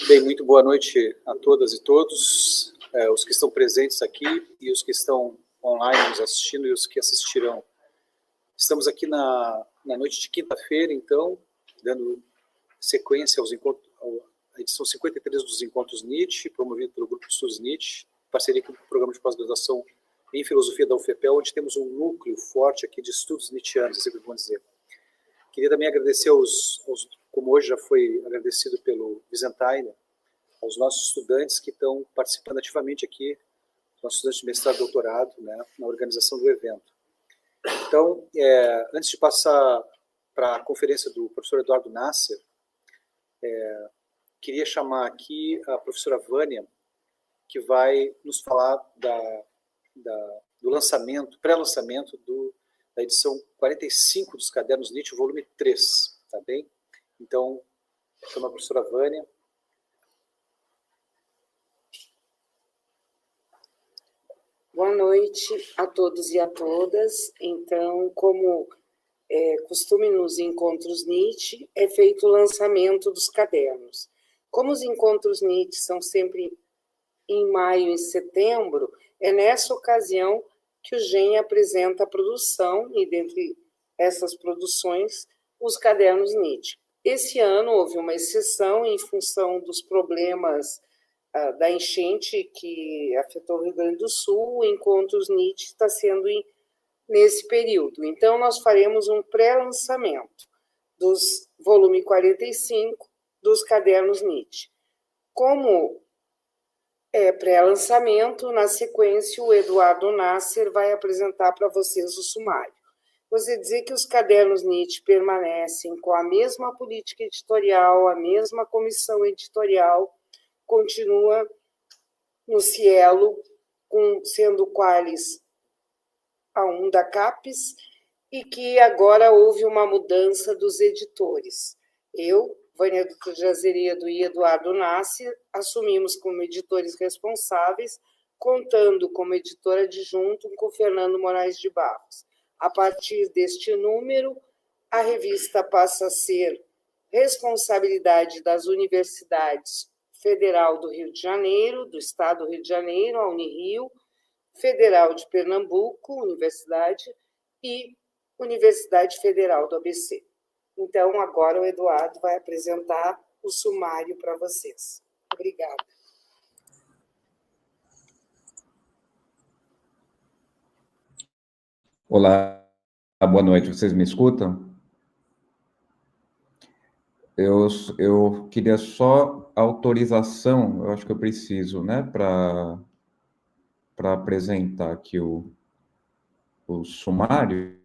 Bem, muito boa noite a todas e todos, os que estão presentes aqui e os que estão online nos assistindo e os que assistirão. Estamos aqui na noite de quinta-feira, então, dando sequência à edição 53 dos Encontros Nietzsche, promovido pelo Grupo de Estudos Nietzsche, em parceria com o Programa de Pós-Graduação em Filosofia da UFPEL, onde temos um núcleo forte aqui de estudos nietzschianos, é sempre bom dizer. Queria também agradecer como hoje já foi agradecido pelo Vizentain, aos nossos estudantes que estão participando ativamente aqui, nossos estudantes de mestrado e doutorado, né, na organização do evento. Então, antes de passar para a conferência do professor Eduardo Nasser, queria chamar aqui a professora Vânia, que vai nos falar do lançamento, pré-lançamento da edição 45 dos Cadernos Nietzsche, volume 3, tá bem? Então, chamo a professora Vânia. Boa noite a todos e a todas. Então, como costume nos Encontros Nietzsche, é feito o lançamento dos cadernos. Como os Encontros Nietzsche são sempre em maio e setembro, é nessa ocasião que o GEM apresenta a produção, e dentre essas produções, os Cadernos Nietzsche. Esse ano houve uma exceção em função dos problemas da enchente que afetou o Rio Grande do Sul. O Encontros Nietzsche está sendo nesse período. Então, nós faremos um pré-lançamento dos volume 45 dos Cadernos Nietzsche. Como pré-lançamento, na sequência, o Eduardo Nasser vai apresentar para vocês o sumário. Você dizer que os Cadernos Nietzsche permanecem com a mesma política editorial, a mesma comissão editorial, continua no Cielo, sendo quales a um da CAPES, e que agora houve uma mudança dos editores. Eu, Vânia de Azeredo e Eduardo Nasser, assumimos como editores responsáveis, contando como editor adjunto com Fernando Moraes de Barros. A partir deste número, a revista passa a ser responsabilidade das universidades Federal do Rio de Janeiro, do Estado do Rio de Janeiro, a Unirio, Federal de Pernambuco, Universidade, e Universidade Federal do ABC. Então, agora o Eduardo vai apresentar o sumário para vocês. Obrigada. Olá, boa noite, vocês me escutam? Eu queria só autorização, eu acho que eu preciso, né, para apresentar aqui o sumário.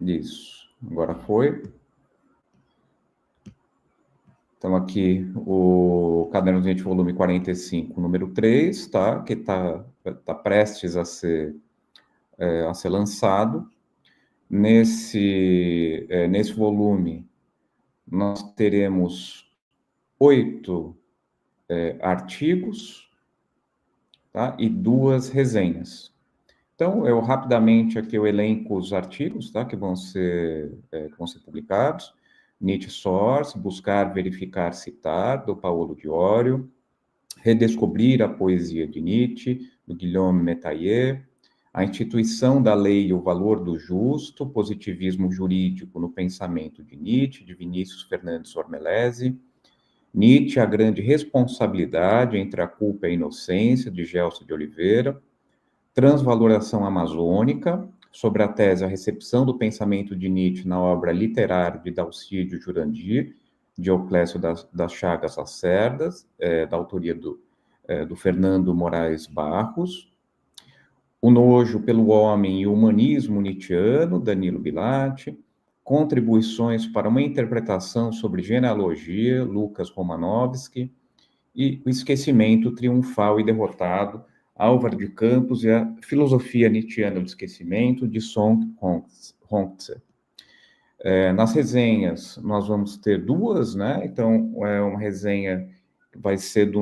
Isso, agora foi. Então, aqui o Cadernos Nietzsche, volume 45, número 3, tá? Que tá prestes a ser lançado. Nesse volume, nós teremos 8 artigos, tá? E 2 resenhas. Então, eu rapidamente aqui eu elenco os artigos, tá? Que vão ser publicados. Nietzsche Source, Buscar, Verificar, Citar, do Paulo Diorio, Redescobrir a Poesia de Nietzsche, do Guillaume Metayer, A Instituição da Lei e o Valor do Justo, Positivismo Jurídico no Pensamento de Nietzsche, de Vinícius Fernandes Ormelezi, Nietzsche, a Grande Responsabilidade entre a Culpa e a Inocência, de Gelson de Oliveira, Transvaloração Amazônica, sobre a tese A Recepção do Pensamento de Nietzsche na obra literária de Dalcídio Jurandir, Dioclésio das Chagas Lacerdas, da autoria do Fernando Moraes Barros, O Nojo pelo Homem e o Humanismo Nietzschiano, Danilo Bilatti, Contribuições para uma Interpretação sobre Genealogia, Lucas Romanowski, e O Esquecimento Triunfal e Derrotado, Álvaro de Campos e a Filosofia Nietzschiana do Esquecimento, de Song Hongtse. Nas resenhas, nós vamos ter 2, né? Então, uma resenha que vai ser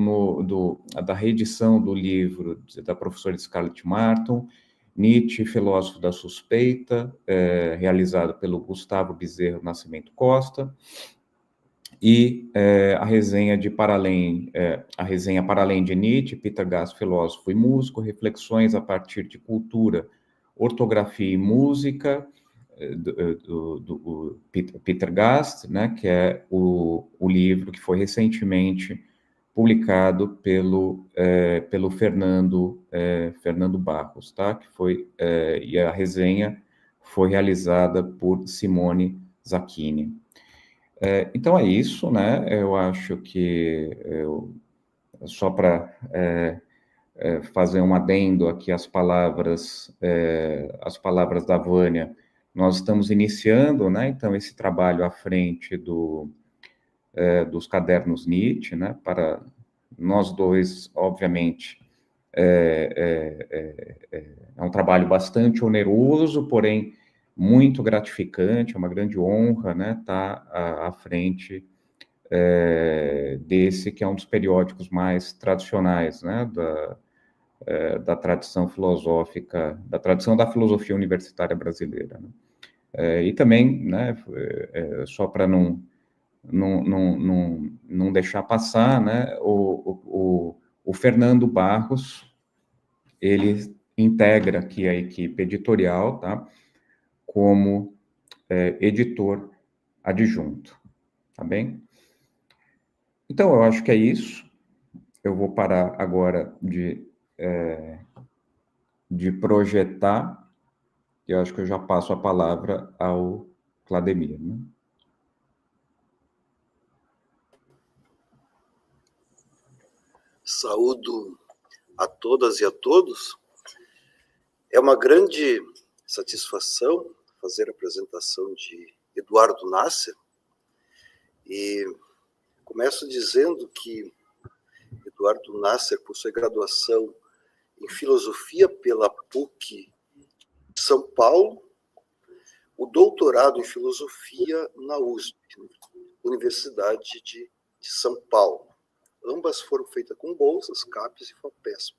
da reedição do livro da professora Scarlett Martin, Nietzsche, Filósofo da Suspeita, realizado pelo Gustavo Bezerra Nascimento Costa, e a resenha Para Além de Nietzsche, Peter Gast, Filósofo e Músico, reflexões a partir de cultura, ortografia e música, do Peter Gast, né, que é o livro que foi recentemente publicado pelo Fernando Barros, tá? Que foi, e a resenha foi realizada por Simone Zacchini. Então é isso, né? Eu acho que só para fazer um adendo aqui às palavras da Vânia, nós estamos iniciando, né? Então esse trabalho à frente dos cadernos Nietzsche, né? Para nós dois, obviamente, é um trabalho bastante oneroso, porém muito gratificante, é uma grande honra, né, estar à frente desse, que é um dos periódicos mais tradicionais, né, da tradição filosófica, da tradição da filosofia universitária brasileira, né? E também, né, só para não deixar passar, né, o Fernando Barros, ele integra aqui a equipe editorial, tá, como editor adjunto, tá bem? Então, eu acho que é isso. Eu vou parar agora de projetar, e eu acho que eu já passo a palavra ao Clademir, né? Saúdo a todas e a todos. É uma grande satisfação fazer a apresentação de Eduardo Nasser, e começo dizendo que Eduardo Nasser possui graduação em Filosofia pela PUC de São Paulo, o doutorado em Filosofia na USP, Universidade de São Paulo. Ambas foram feitas com bolsas, CAPES e FAPESP.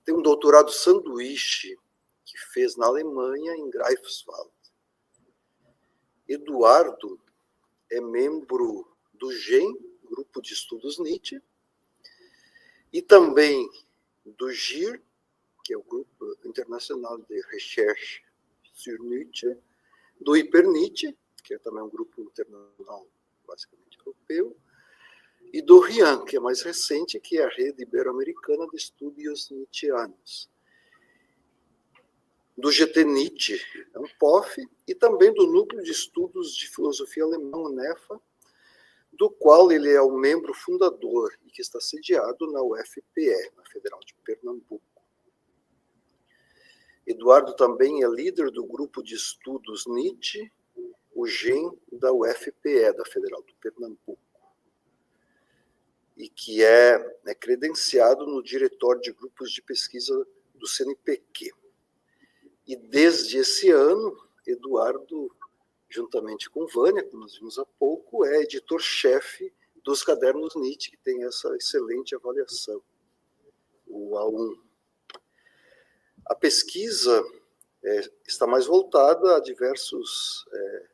Tem um doutorado sanduíche que fez na Alemanha, em Greifswald. Eduardo é membro do GEM, Grupo de Estudos Nietzsche, e também do GIR, que é o Grupo Internacional de Recherche sur Nietzsche, do Hyper-Nietzsche, que é também um grupo internacional, basicamente europeu, e do RIAN, que é mais recente, que é a Rede Ibero-Americana de Estudos Nietzscheanos. Do GT Nietzsche, é um POF, e também do Núcleo de Estudos de Filosofia Alemã, NEFA, do qual ele é o membro fundador e que está sediado na UFPE, na Federal de Pernambuco. Eduardo também é líder do Grupo de Estudos Nietzsche, o GEM da UFPE, da Federal de Pernambuco, e que é credenciado no Diretório de Grupos de Pesquisa do CNPq. E desde esse ano, Eduardo, juntamente com Vânia, como nós vimos há pouco, é editor-chefe dos Cadernos Nietzsche, que tem essa excelente avaliação, o A1. A pesquisa está mais voltada a diversos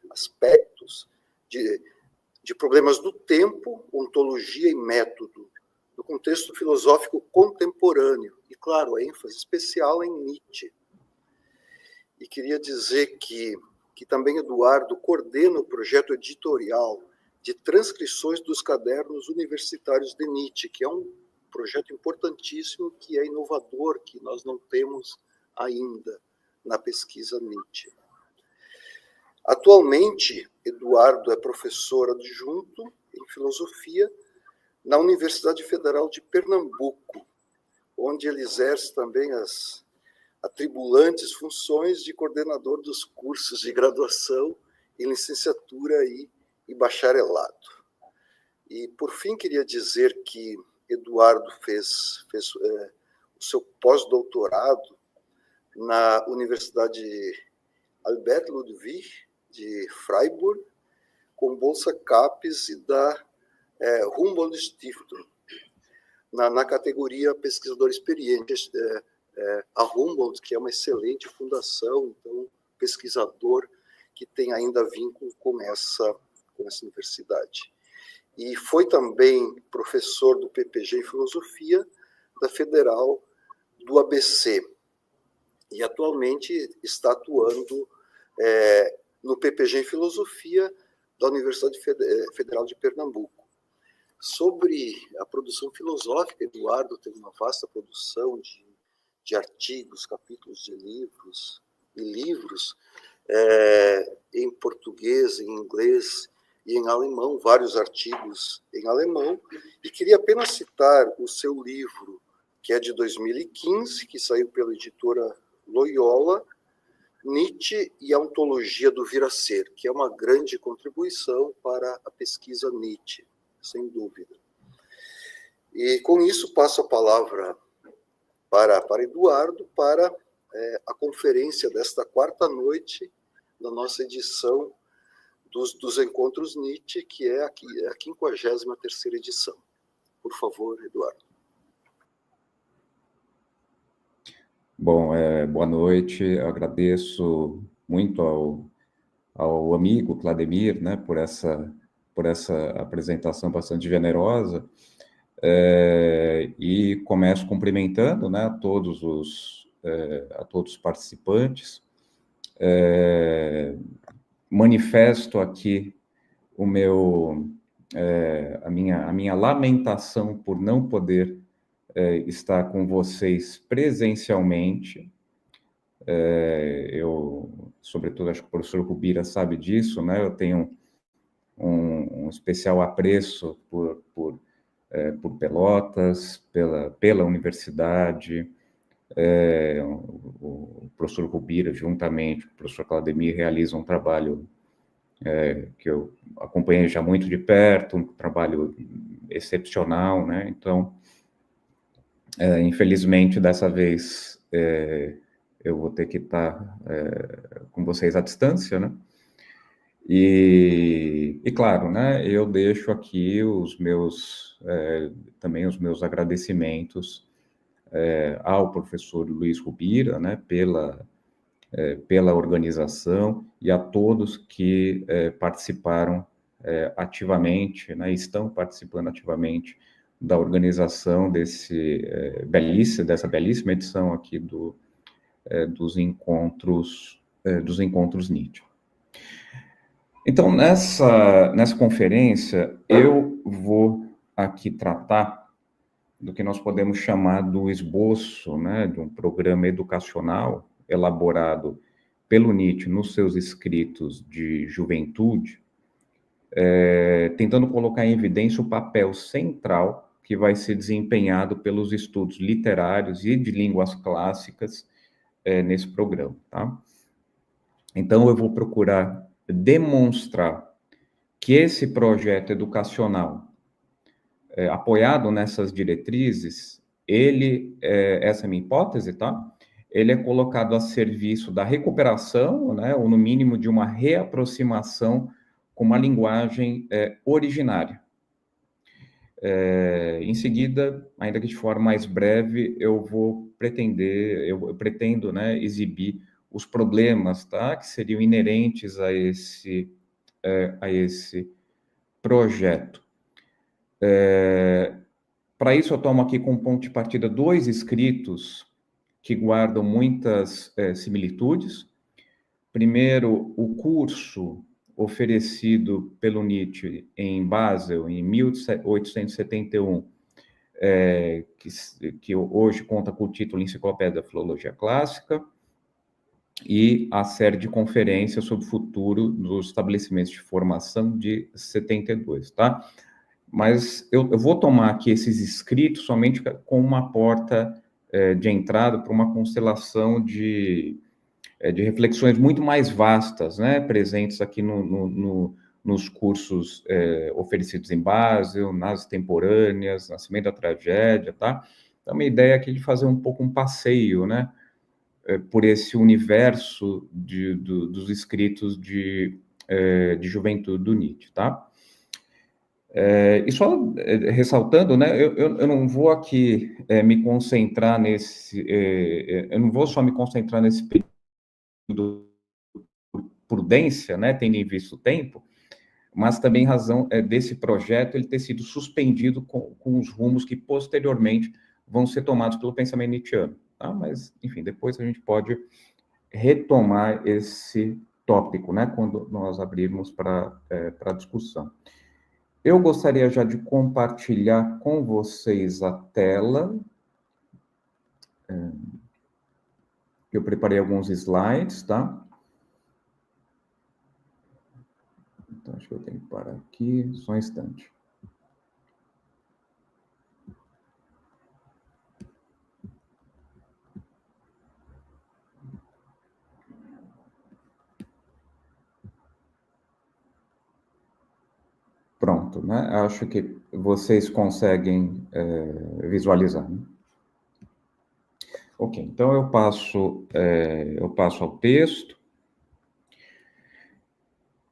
aspectos de problemas do tempo, ontologia e método, no contexto filosófico contemporâneo, e, claro, a ênfase especial em Nietzsche. E queria dizer que também Eduardo coordena o projeto editorial de transcrições dos cadernos universitários de Nietzsche, que é um projeto importantíssimo, que é inovador, que nós não temos ainda na pesquisa Nietzsche. Atualmente, Eduardo é professor adjunto em filosofia na Universidade Federal de Pernambuco, onde ele exerce também as atribulantes funções de coordenador dos cursos de graduação e licenciatura e bacharelado. E, por fim, queria dizer que Eduardo fez o seu pós-doutorado na Universidade Albert Ludwig de Freiburg, com bolsa CAPES e da Humboldt Stiftung, na categoria pesquisador experiente, a Humboldt, que é uma excelente fundação, então, pesquisador que tem ainda vínculo com essa universidade. E foi também professor do PPG em Filosofia da Federal do ABC. E atualmente está atuando no PPG em Filosofia da Universidade Federal de Pernambuco. Sobre a produção filosófica, Eduardo tem uma vasta produção de artigos, capítulos de livros e livros em português, em inglês e em alemão, vários artigos em alemão, e queria apenas citar o seu livro, que é de 2015, que saiu pela editora Loyola, Nietzsche e a Ontologia do Vir a Ser, que é uma grande contribuição para a pesquisa Nietzsche, sem dúvida. E com isso passo a palavra para Eduardo, para a conferência desta quarta noite da nossa edição dos Encontros Nietzsche, que é a 53ª edição. Por favor, Eduardo. Bom, boa noite. Eu agradeço muito ao amigo Clademir, né, por essa apresentação bastante generosa, e começo cumprimentando, né, a todos os participantes. Manifesto aqui a minha lamentação por não poder estar com vocês presencialmente. Eu, sobretudo, acho que o professor Rubira sabe disso, né? Eu tenho um especial apreço por Pelotas, pela universidade. O professor Rubira, juntamente com o professor Clademir, realizam um trabalho que eu acompanhei já muito de perto, um trabalho excepcional, né? Então, infelizmente, dessa vez, eu vou ter que estar com vocês à distância, né? E claro, né, eu deixo aqui também os meus agradecimentos ao professor Luiz Rubira, né, pela organização, e a todos que participaram ativamente, né, estão participando ativamente da organização dessa belíssima edição aqui dos encontros Nietzsche. Então, nessa conferência, eu vou aqui tratar do que nós podemos chamar do esboço, né, de um programa educacional elaborado pelo Nietzsche nos seus escritos de juventude, tentando colocar em evidência o papel central que vai ser desempenhado pelos estudos literários e de línguas clássicas nesse programa, tá? Então, eu vou procurar demonstrar que esse projeto educacional, apoiado nessas diretrizes, essa é a minha hipótese, tá? Ele é colocado a serviço da recuperação, né, ou no mínimo de uma reaproximação com uma linguagem originária. Em seguida, ainda que de forma mais breve, eu pretendo, né, exibir os problemas, tá, que seriam inerentes a esse projeto. Para isso, eu tomo aqui como ponto de partida 2 escritos que guardam muitas similitudes. Primeiro, o curso oferecido pelo Nietzsche em Basel, em 1871, que hoje conta com o título Enciclopédia da Filologia Clássica, e a série de conferências sobre o futuro dos estabelecimentos de formação de 72, tá? Mas eu vou tomar aqui esses escritos somente com uma porta de entrada para uma constelação de reflexões muito mais vastas, né, presentes aqui nos cursos oferecidos em Basel, nas temporâneas, Nascimento da Tragédia, tá? Então, uma ideia aqui de fazer um pouco um passeio, né, por esse universo dos escritos de juventude do Nietzsche, tá? E só ressaltando, né, eu não vou aqui me concentrar nesse, eu não vou só me concentrar nesse período por prudência, né, tendo em vista o tempo, mas também em razão desse projeto ele ter sido suspendido com os rumos que posteriormente vão ser tomados pelo pensamento nietzschiano. Tá? Mas, enfim, depois a gente pode retomar esse tópico, né, quando nós abrirmos para discussão. Eu gostaria já de compartilhar com vocês a tela. Eu preparei alguns slides, tá? Então, acho que eu tenho que parar aqui, só um instante. Pronto, né? Acho que vocês conseguem visualizar, né? Ok, então eu passo ao texto.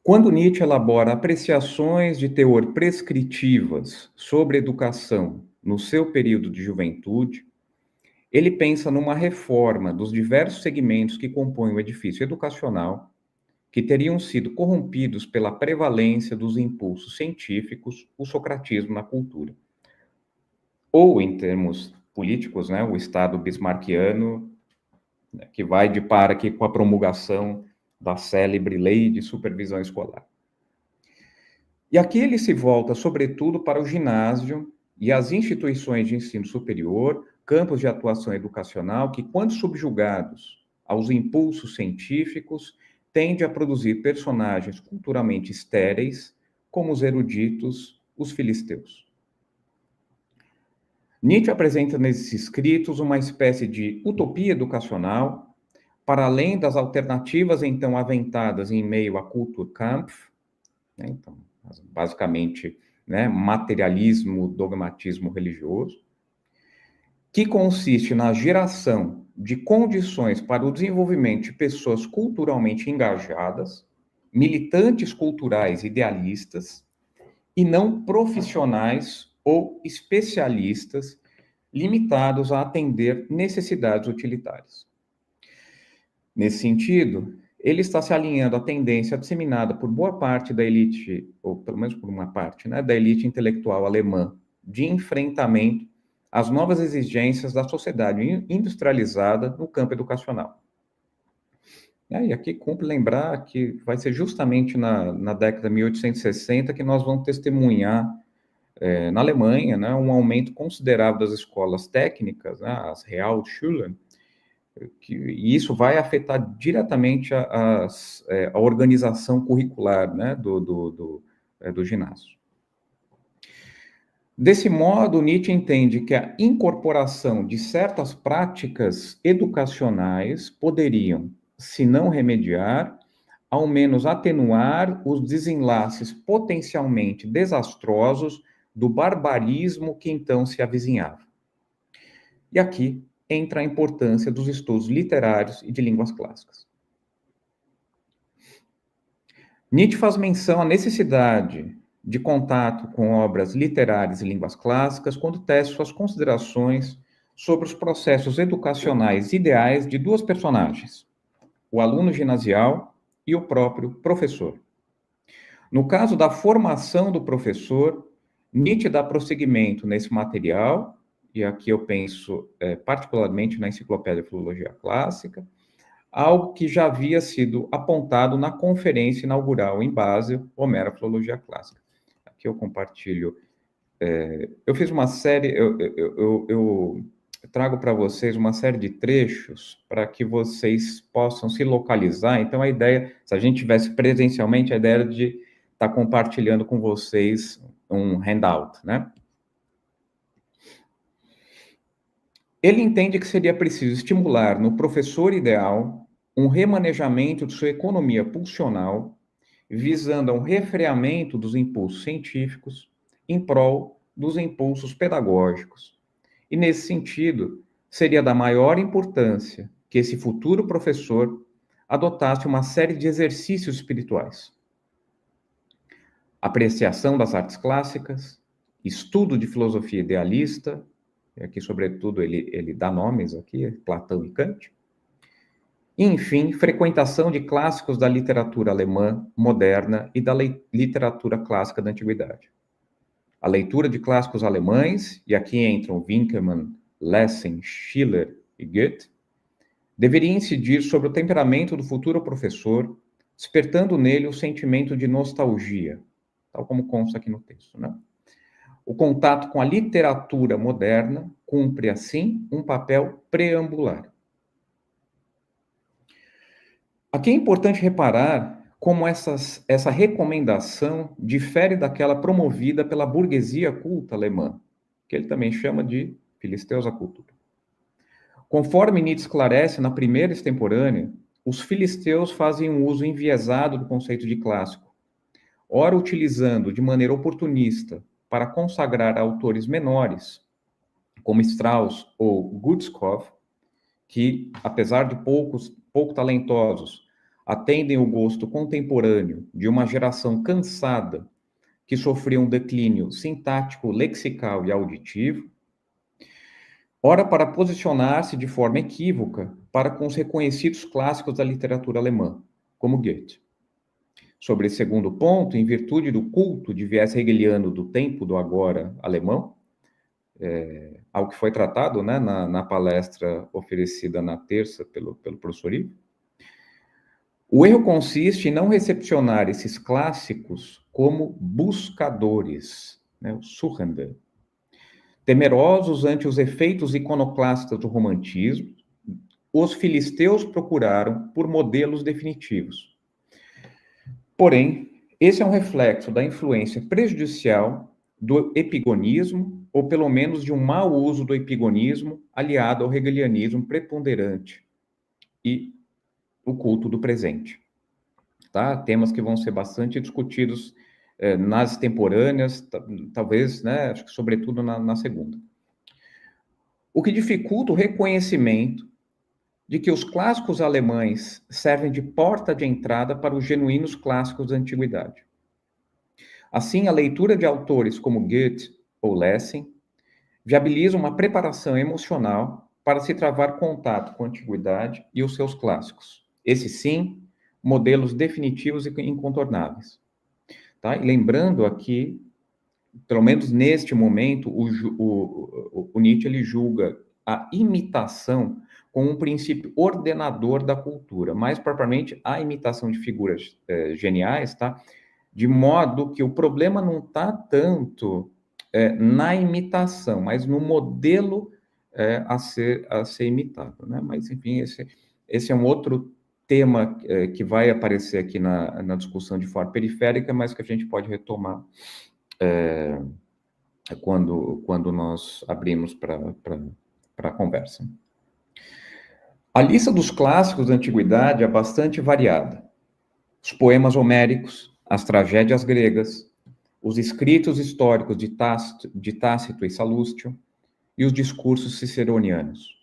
Quando Nietzsche elabora apreciações de teor prescritivas sobre educação no seu período de juventude, ele pensa numa reforma dos diversos segmentos que compõem o edifício educacional, que teriam sido corrompidos pela prevalência dos impulsos científicos, o socratismo na cultura. Ou, em termos políticos, né, o Estado bismarckiano, né, que vai de par aqui com a promulgação da célebre Lei de Supervisão Escolar. E aqui ele se volta, sobretudo, para o ginásio e as instituições de ensino superior, campos de atuação educacional, que, quando subjugados aos impulsos científicos, tendem a produzir personagens culturalmente estéreis, como os eruditos, os filisteus. Nietzsche apresenta nesses escritos uma espécie de utopia educacional, para além das alternativas então aventadas em meio à Kulturkampf, né, então, basicamente, né, materialismo, dogmatismo religioso, que consiste na geração de condições para o desenvolvimento de pessoas culturalmente engajadas, militantes culturais idealistas, e não profissionais ou especialistas limitados a atender necessidades utilitárias. Nesse sentido, ele está se alinhando à tendência disseminada por boa parte da elite, ou pelo menos por uma parte, né, da elite intelectual alemã, de enfrentamento às novas exigências da sociedade industrializada no campo educacional. E aqui cumpre lembrar que vai ser justamente na década de 1860 que nós vamos testemunhar, na Alemanha, né, um aumento considerável das escolas técnicas, né, as Realschulen, e isso vai afetar diretamente a organização curricular, né, do ginásio. Desse modo, Nietzsche entende que a incorporação de certas práticas educacionais poderiam, se não remediar, ao menos atenuar os desenlaces potencialmente desastrosos do barbarismo que então se avizinhava. E aqui entra a importância dos estudos literários e de línguas clássicas. Nietzsche faz menção à necessidade de contato com obras literárias e línguas clássicas quando tece suas considerações sobre os processos educacionais ideais de duas personagens, o aluno ginasial e o próprio professor. No caso da formação do professor, Nietzsche dá prosseguimento nesse material, e aqui eu penso particularmente na Enciclopédia de Filologia Clássica, algo que já havia sido apontado na conferência inaugural em Basel, Homero Filologia Clássica. Aqui eu compartilho. Eu fiz uma série, eu trago para vocês uma série de trechos para que vocês possam se localizar. Então, a ideia, se a gente tivesse presencialmente, a ideia era de estar compartilhando com vocês um handout, né? Ele entende que seria preciso estimular no professor ideal um remanejamento de sua economia pulsional, visando ao refreamento dos impulsos científicos em prol dos impulsos pedagógicos. E, nesse sentido, seria da maior importância que esse futuro professor adotasse uma série de exercícios espirituais. apreciação das artes clássicas, estudo de filosofia idealista, e aqui, sobretudo, ele dá nomes aqui, Platão e Kant, e, enfim, frequentação de clássicos da literatura alemã moderna e da literatura clássica da antiguidade. A leitura de clássicos alemães, e aqui entram Winckelmann, Lessing, Schiller e Goethe, deveria incidir sobre o temperamento do futuro professor, despertando nele o sentimento de nostalgia, tal como consta aqui no texto, né? O contato com a literatura moderna cumpre, assim, um papel preambular. Aqui é importante reparar como essa recomendação difere daquela promovida pela burguesia culta alemã, que ele também chama de filisteus à cultura. Conforme Nietzsche esclarece na primeira extemporânea, os filisteus fazem um uso enviesado do conceito de clássico, ora utilizando de maneira oportunista para consagrar autores menores, como Strauss ou Gutskopf, que, apesar de pouco talentosos, atendem o gosto contemporâneo de uma geração cansada que sofreu um declínio sintático, lexical e auditivo, ora para posicionar-se de forma equívoca para com os reconhecidos clássicos da literatura alemã, como Goethe. Sobre esse segundo ponto, em virtude do culto de viés hegeliano do tempo do agora alemão, ao que foi tratado, né, na palestra oferecida na terça pelo professor Ivo, o erro consiste em não recepcionar esses clássicos como buscadores, né, o Suchende, temerosos ante os efeitos iconoclastas do romantismo. Os filisteus procuraram por modelos definitivos. Porém, esse é um reflexo da influência prejudicial do epigonismo, ou pelo menos de um mau uso do epigonismo aliado ao hegelianismo preponderante e o culto do presente. Tá? Temas que vão ser bastante discutidos nas extemporâneas, talvez, né, acho que sobretudo na segunda. O que dificulta o reconhecimento de que os clássicos alemães servem de porta de entrada para os genuínos clássicos da antiguidade. Assim, a leitura de autores como Goethe ou Lessing viabiliza uma preparação emocional para se travar contato com a antiguidade e os seus clássicos. Esses, sim, modelos definitivos e incontornáveis. Tá? E lembrando aqui, pelo menos neste momento, o Nietzsche ele julga a imitação como um princípio ordenador da cultura, mais propriamente a imitação de figuras geniais, tá? De modo que o problema não está tanto na imitação, mas no modelo a ser imitado, né? Mas, enfim, esse é um outro tema que vai aparecer aqui na discussão de forma periférica, mas que a gente pode retomar quando nós abrimos para a conversa. A lista dos clássicos da antiguidade é bastante variada. Os poemas homéricos, as tragédias gregas, os escritos históricos de Tácito e Salustio e os discursos ciceronianos.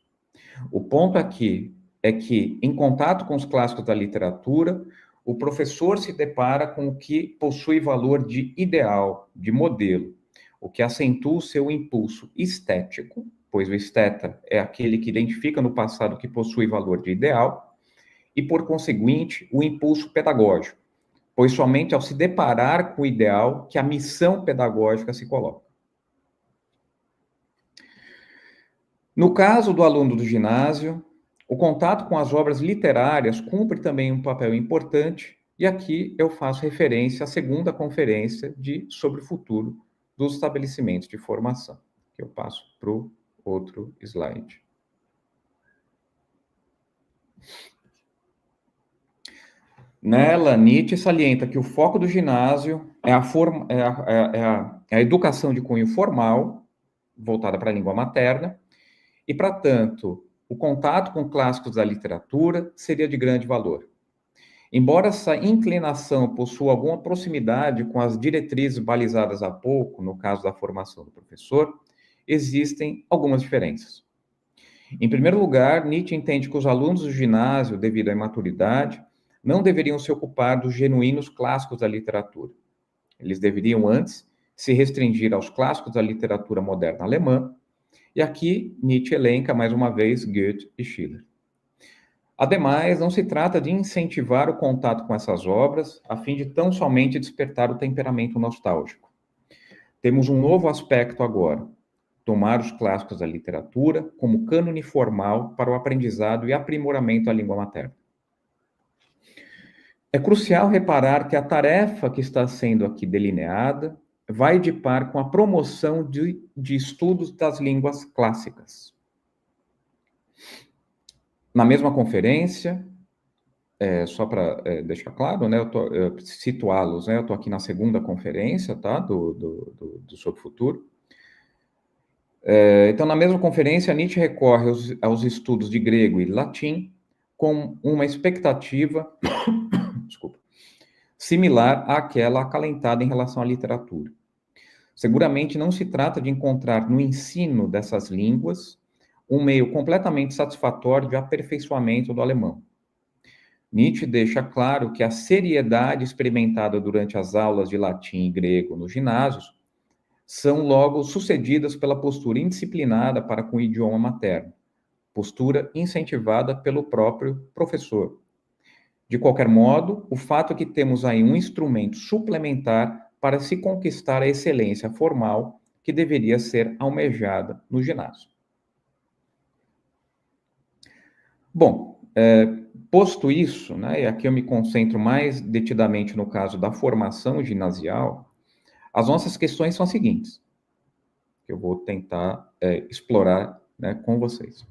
O ponto aqui é que, em contato com os clássicos da literatura, o professor se depara com o que possui valor de ideal, de modelo, o que acentua o seu impulso estético, pois o esteta é aquele que identifica no passado o que possui valor de ideal, e, por conseguinte, o impulso pedagógico, pois somente ao se deparar com o ideal que a missão pedagógica se coloca. No caso do aluno do ginásio, o contato com as obras literárias cumpre também um papel importante, e aqui eu faço referência à segunda conferência sobre o futuro dos estabelecimentos de formação, que eu passo para o outro slide. Nela, Nietzsche salienta que o foco do ginásio é a educação de cunho formal, voltada para a língua materna, e, para tanto, o contato com clássicos da literatura seria de grande valor. Embora essa inclinação possua alguma proximidade com as diretrizes balizadas há pouco, no caso da formação do professor, existem algumas diferenças. Em primeiro lugar, Nietzsche entende que os alunos do ginásio, devido à imaturidade, não deveriam se ocupar dos genuínos clássicos da literatura. Eles deveriam antes se restringir aos clássicos da literatura moderna alemã, e aqui Nietzsche elenca mais uma vez Goethe e Schiller. Ademais, não se trata de incentivar o contato com essas obras a fim de tão somente despertar o temperamento nostálgico. Temos um novo aspecto agora: tomar os clássicos da literatura como cânone formal para o aprendizado e aprimoramento da língua materna. É crucial reparar que a tarefa que está sendo aqui delineada vai de par com a promoção de estudos das línguas clássicas. Na mesma conferência, só para deixar claro, né, situá-los, né, eu estou aqui na segunda conferência, tá, do Sobre o Futuro. Então, na mesma conferência, Nietzsche recorre aos estudos de grego e latim com uma expectativa desculpa, similar àquela acalentada em relação à literatura. Seguramente não se trata de encontrar no ensino dessas línguas um meio completamente satisfatório de aperfeiçoamento do alemão. Nietzsche deixa claro que a seriedade experimentada durante as aulas de latim e grego nos ginásios são logo sucedidas pela postura indisciplinada para com o idioma materno, postura incentivada pelo próprio professor. De qualquer modo, o fato é que temos aí um instrumento suplementar para se conquistar a excelência formal que deveria ser almejada no ginásio. Bom, posto isso, né, e aqui eu me concentro mais detidamente no caso da formação ginasial, as nossas questões são as seguintes, que eu vou tentar explorar, né, com vocês.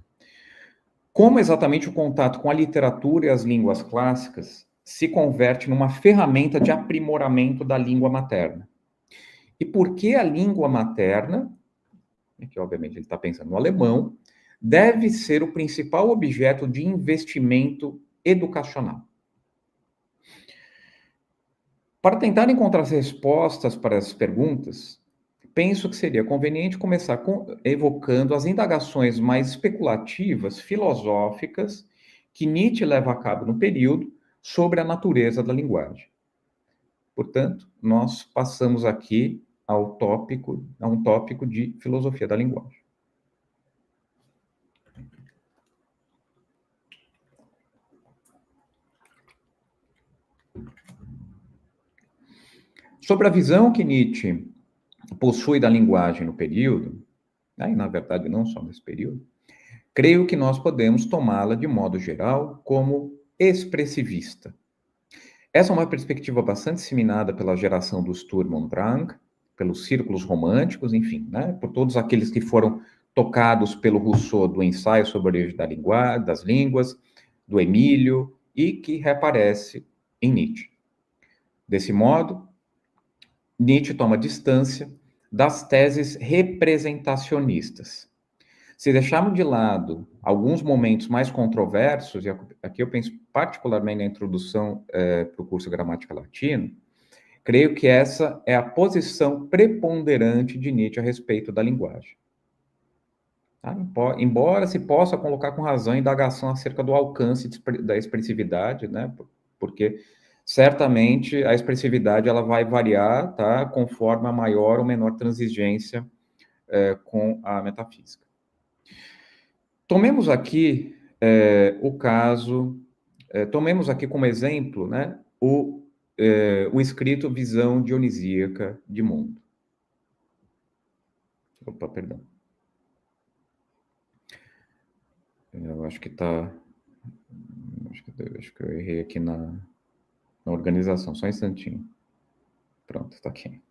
Como exatamente o contato com a literatura e as línguas clássicas se converte numa ferramenta de aprimoramento da língua materna? E por que a língua materna, que obviamente ele está pensando no alemão, deve ser o principal objeto de investimento educacional? Para tentar encontrar as respostas para essas perguntas, penso que seria conveniente começar evocando as indagações mais especulativas, filosóficas, que Nietzsche leva a cabo no período sobre a natureza da linguagem. Portanto, nós passamos aqui a um tópico de filosofia da linguagem. Sobre a visão que Nietzsche possui da linguagem no período, e na verdade não só nesse período, creio que nós podemos tomá-la de modo geral como expressivista. Essa é uma perspectiva bastante disseminada pela geração do Sturm und Drang, pelos círculos românticos, enfim, né, por todos aqueles que foram tocados pelo Rousseau do ensaio sobre a origem das línguas, do Emílio, e que reaparece em Nietzsche. Desse modo, Nietzsche toma distância das teses representacionistas. Se deixarmos de lado alguns momentos mais controversos, e aqui eu penso particularmente na introdução para o curso Gramática Latina, creio que essa é a posição preponderante de Nietzsche a respeito da linguagem. Tá? Embora se possa colocar com razão indagação acerca do alcance da expressividade, né? Porque certamente a expressividade ela vai variar, tá? Conforme a maior ou menor transigência com a metafísica. Tomemos aqui tomemos aqui como exemplo, né, o escrito Visão Dionisíaca de Mundo. Opa, perdão. Eu acho que está... Acho que eu errei aqui na organização, só um instantinho. Pronto, está aqui.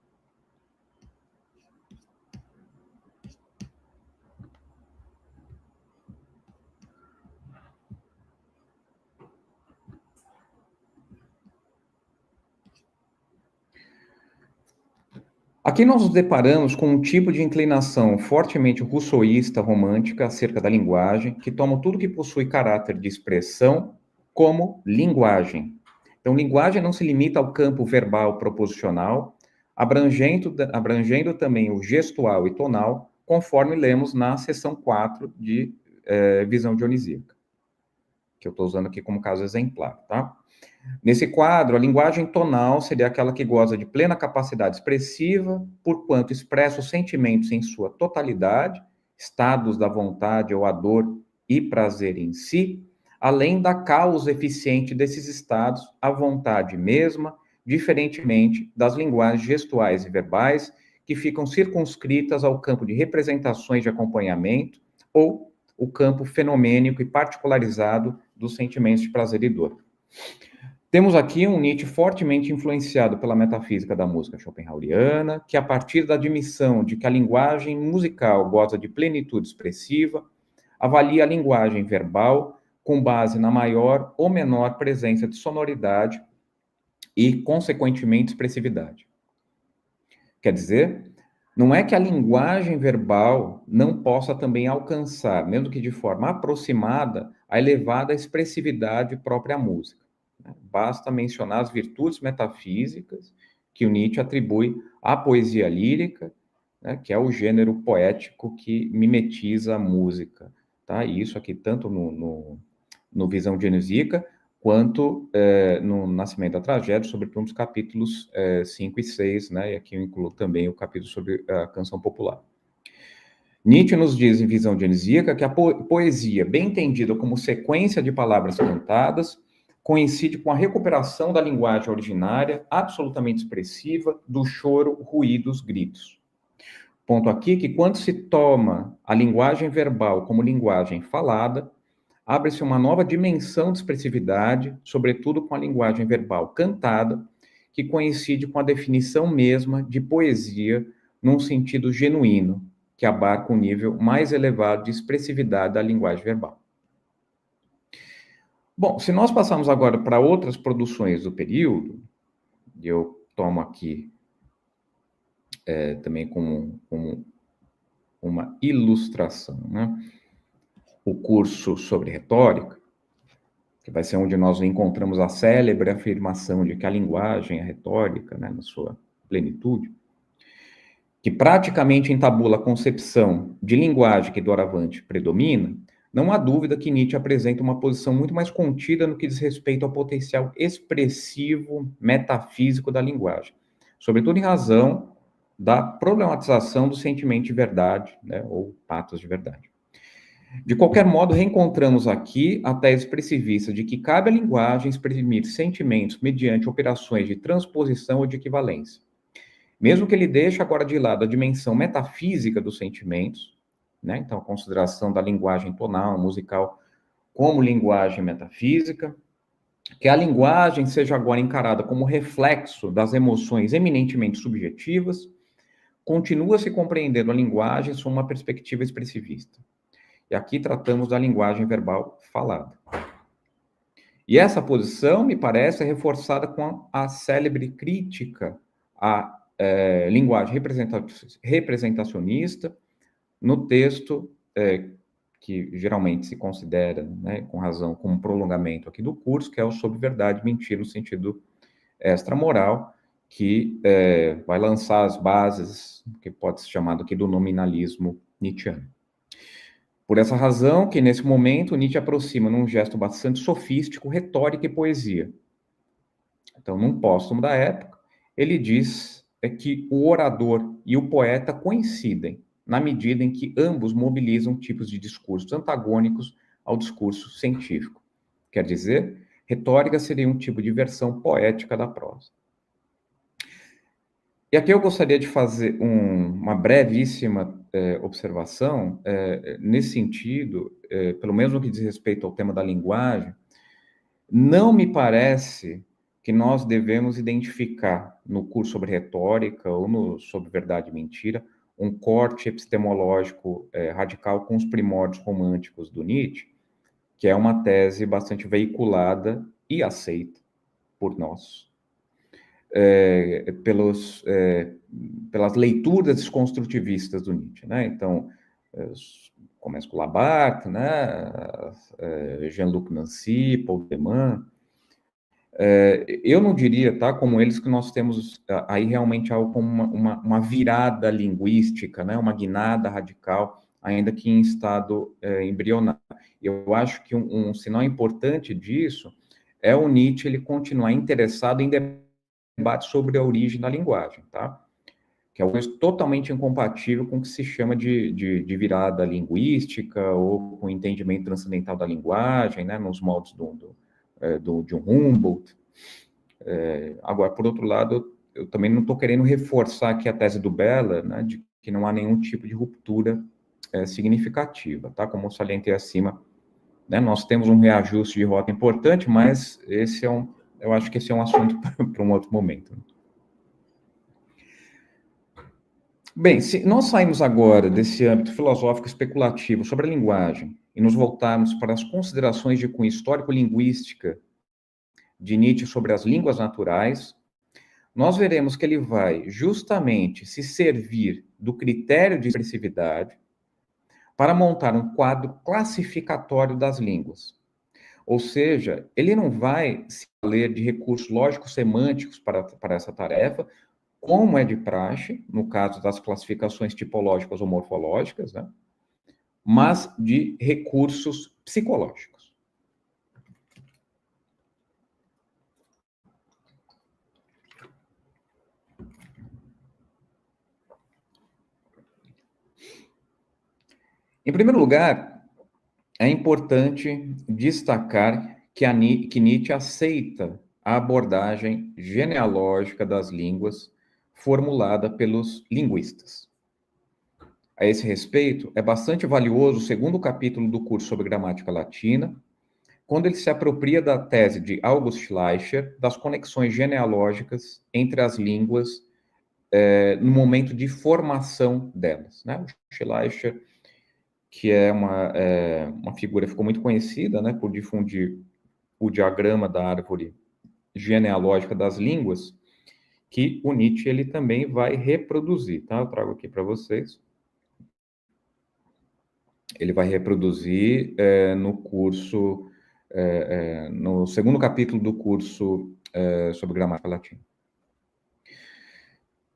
Aqui nós nos deparamos com um tipo de inclinação fortemente rousseauista, romântica, acerca da linguagem, que toma tudo que possui caráter de expressão como linguagem. Então, linguagem não se limita ao campo verbal proposicional, abrangendo também o gestual e tonal, conforme lemos na seção 4 de Visão Dionisíaca. que eu estou usando aqui como caso exemplar, tá? Nesse quadro, a linguagem tonal seria aquela que goza de plena capacidade expressiva, porquanto expressa os sentimentos em sua totalidade, estados da vontade ou a dor e prazer em si, além da causa eficiente desses estados, a vontade mesma, diferentemente das linguagens gestuais e verbais, que ficam circunscritas ao campo de representações de acompanhamento ou o campo fenomênico e particularizado dos sentimentos de prazer e dor. Temos aqui um Nietzsche fortemente influenciado pela metafísica da música schopenhaueriana, que a partir da admissão de que a linguagem musical goza de plenitude expressiva, avalia a linguagem verbal com base na maior ou menor presença de sonoridade e, consequentemente, expressividade. Quer dizer, não é que a linguagem verbal não possa também alcançar, mesmo que de forma aproximada, a elevada expressividade própria à música. Basta mencionar as virtudes metafísicas que o Nietzsche atribui à poesia lírica, né, que é o gênero poético que mimetiza a música. Tá? E isso aqui tanto no Visão Dionisiaca, quanto no Nascimento da Tragédia, sobretudo nos capítulos 5 e 6, né? E aqui eu incluo também o capítulo sobre a canção popular. Nietzsche nos diz em Visão Dionisiaca que a poesia, bem entendida como sequência de palavras cantadas, coincide com a recuperação da linguagem originária, absolutamente expressiva, do choro, ruídos, gritos. Ponto aqui que quando se toma a linguagem verbal como linguagem falada, abre-se uma nova dimensão de expressividade, sobretudo com a linguagem verbal cantada, que coincide com a definição mesma de poesia num sentido genuíno, que abarca um nível mais elevado de expressividade da linguagem verbal. Bom, se nós passarmos agora para outras produções do período, eu tomo aqui também como uma ilustração, né? O curso sobre retórica, que vai ser onde nós encontramos a célebre afirmação de que a linguagem é retórica, né, na sua plenitude, que praticamente entabula a concepção de linguagem que doravante predomina, não há dúvida que Nietzsche apresenta uma posição muito mais contida no que diz respeito ao potencial expressivo metafísico da linguagem, sobretudo em razão da problematização do sentimento de verdade, né, ou patos de verdade. De qualquer modo, reencontramos aqui a tese expressivista de que cabe à linguagem exprimir sentimentos mediante operações de transposição ou de equivalência. Mesmo que ele deixe agora de lado a dimensão metafísica dos sentimentos, né? Então, a consideração da linguagem tonal, musical, como linguagem metafísica, que a linguagem seja agora encarada como reflexo das emoções eminentemente subjetivas, continua se compreendendo a linguagem sob uma perspectiva expressivista. E aqui tratamos da linguagem verbal falada. E essa posição, me parece, é reforçada com a célebre crítica à linguagem representacionista no texto que geralmente se considera, né, com razão, como prolongamento aqui do curso, que é o Sobre Verdade e Mentira no sentido extramoral, que vai lançar as bases, que pode ser chamado aqui do nominalismo nietzschiano. Por essa razão que, nesse momento, Nietzsche aproxima, num gesto bastante sofístico, retórica e poesia. Então, num póstumo da época, ele diz que o orador e o poeta coincidem, na medida em que ambos mobilizam tipos de discursos antagônicos ao discurso científico. Quer dizer, retórica seria um tipo de versão poética da prosa. E aqui eu gostaria de fazer uma brevíssima observação, nesse sentido, pelo menos no que diz respeito ao tema da linguagem, não me parece que nós devemos identificar no curso sobre retórica ou no sobre verdade e mentira um corte epistemológico radical com os primórdios românticos do Nietzsche, que é uma tese bastante veiculada e aceita por nós. Pelas leituras desconstrutivistas do Nietzsche, né? Então, começa com Labarthe, né? Jean-Luc Nancy, Paul Deman. Eu não diria, tá, como eles, que nós temos aí realmente algo como uma virada linguística, né? Uma guinada radical ainda que em estado embrionário. Eu acho que um sinal importante disso é o Nietzsche ele continuar interessado em debate sobre a origem da linguagem, tá? Que é uma coisa totalmente incompatível com o que se chama de virada linguística ou com o entendimento transcendental da linguagem, né, nos moldes de um Humboldt. Agora, por outro lado, eu também não estou querendo reforçar aqui a tese do Bella, né, de que não há nenhum tipo de ruptura significativa, tá? Como eu salientei acima, né, nós temos um reajuste de rota importante, mas eu acho que esse é um assunto para um outro momento. Bem, se nós sairmos agora desse âmbito filosófico especulativo sobre a linguagem e nos voltarmos para as considerações de cunho histórico-linguística de Nietzsche sobre as línguas naturais, nós veremos que ele vai justamente se servir do critério de expressividade para montar um quadro classificatório das línguas. Ou seja, ele não vai se valer de recursos lógicos-semânticos para essa tarefa, como é de praxe, no caso das classificações tipológicas ou morfológicas, né? Mas de recursos psicológicos. Em primeiro lugar, é importante destacar que Nietzsche aceita a abordagem genealógica das línguas formulada pelos linguistas. A esse respeito, é bastante valioso o segundo capítulo do curso sobre gramática latina, quando ele se apropria da tese de August Schleicher das conexões genealógicas entre as línguas no momento de formação delas. Né? O Schleicher, que é uma figura que ficou muito conhecida, né, por difundir o diagrama da árvore genealógica das línguas, que o Nietzsche ele também vai reproduzir, tá? Eu trago aqui para vocês. Ele vai reproduzir no curso, no segundo capítulo do curso sobre gramática latina.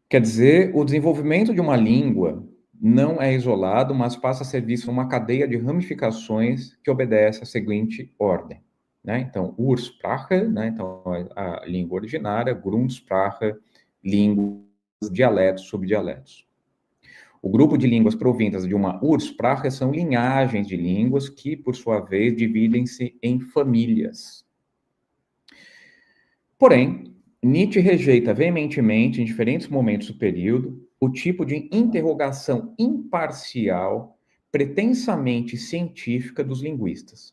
Quer dizer, o desenvolvimento de uma língua não é isolado, mas passa a ser visto uma cadeia de ramificações que obedece à seguinte ordem. Né? Então, Ursprache, né? Então, a língua originária, Grundsprache, línguas, dialetos, subdialetos. O grupo de línguas provindas de uma Ursprache são linhagens de línguas que, por sua vez, dividem-se em famílias. Porém, Nietzsche rejeita veementemente, em diferentes momentos do período, o tipo de interrogação imparcial, pretensamente científica dos linguistas.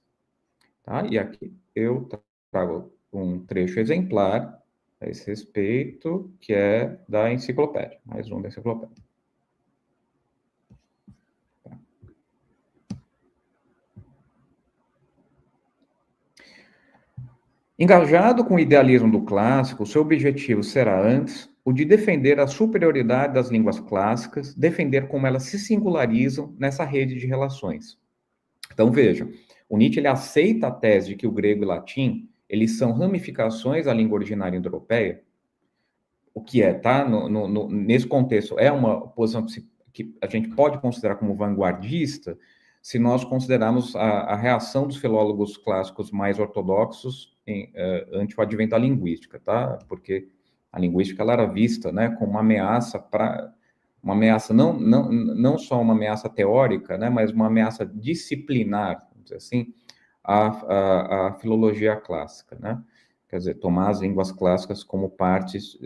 Tá? E aqui eu trago um trecho exemplar a esse respeito, que é da enciclopédia, mais um da enciclopédia. Engajado com o idealismo do clássico, seu objetivo será antes o de defender a superioridade das línguas clássicas, defender como elas se singularizam nessa rede de relações. Então, vejam, o Nietzsche ele aceita a tese de que o grego e o latim eles são ramificações da língua originária indo-europeia, o que é, tá? Nesse contexto, é uma posição que a gente pode considerar como vanguardista, se nós considerarmos a reação dos filólogos clássicos mais ortodoxos ante o advento da linguística, tá? Porque a linguística ela era vista, né, como uma ameaça não só uma ameaça teórica, né, mas uma ameaça disciplinar, vamos dizer assim, a filologia clássica, né? Quer dizer, tomar as línguas clássicas como partes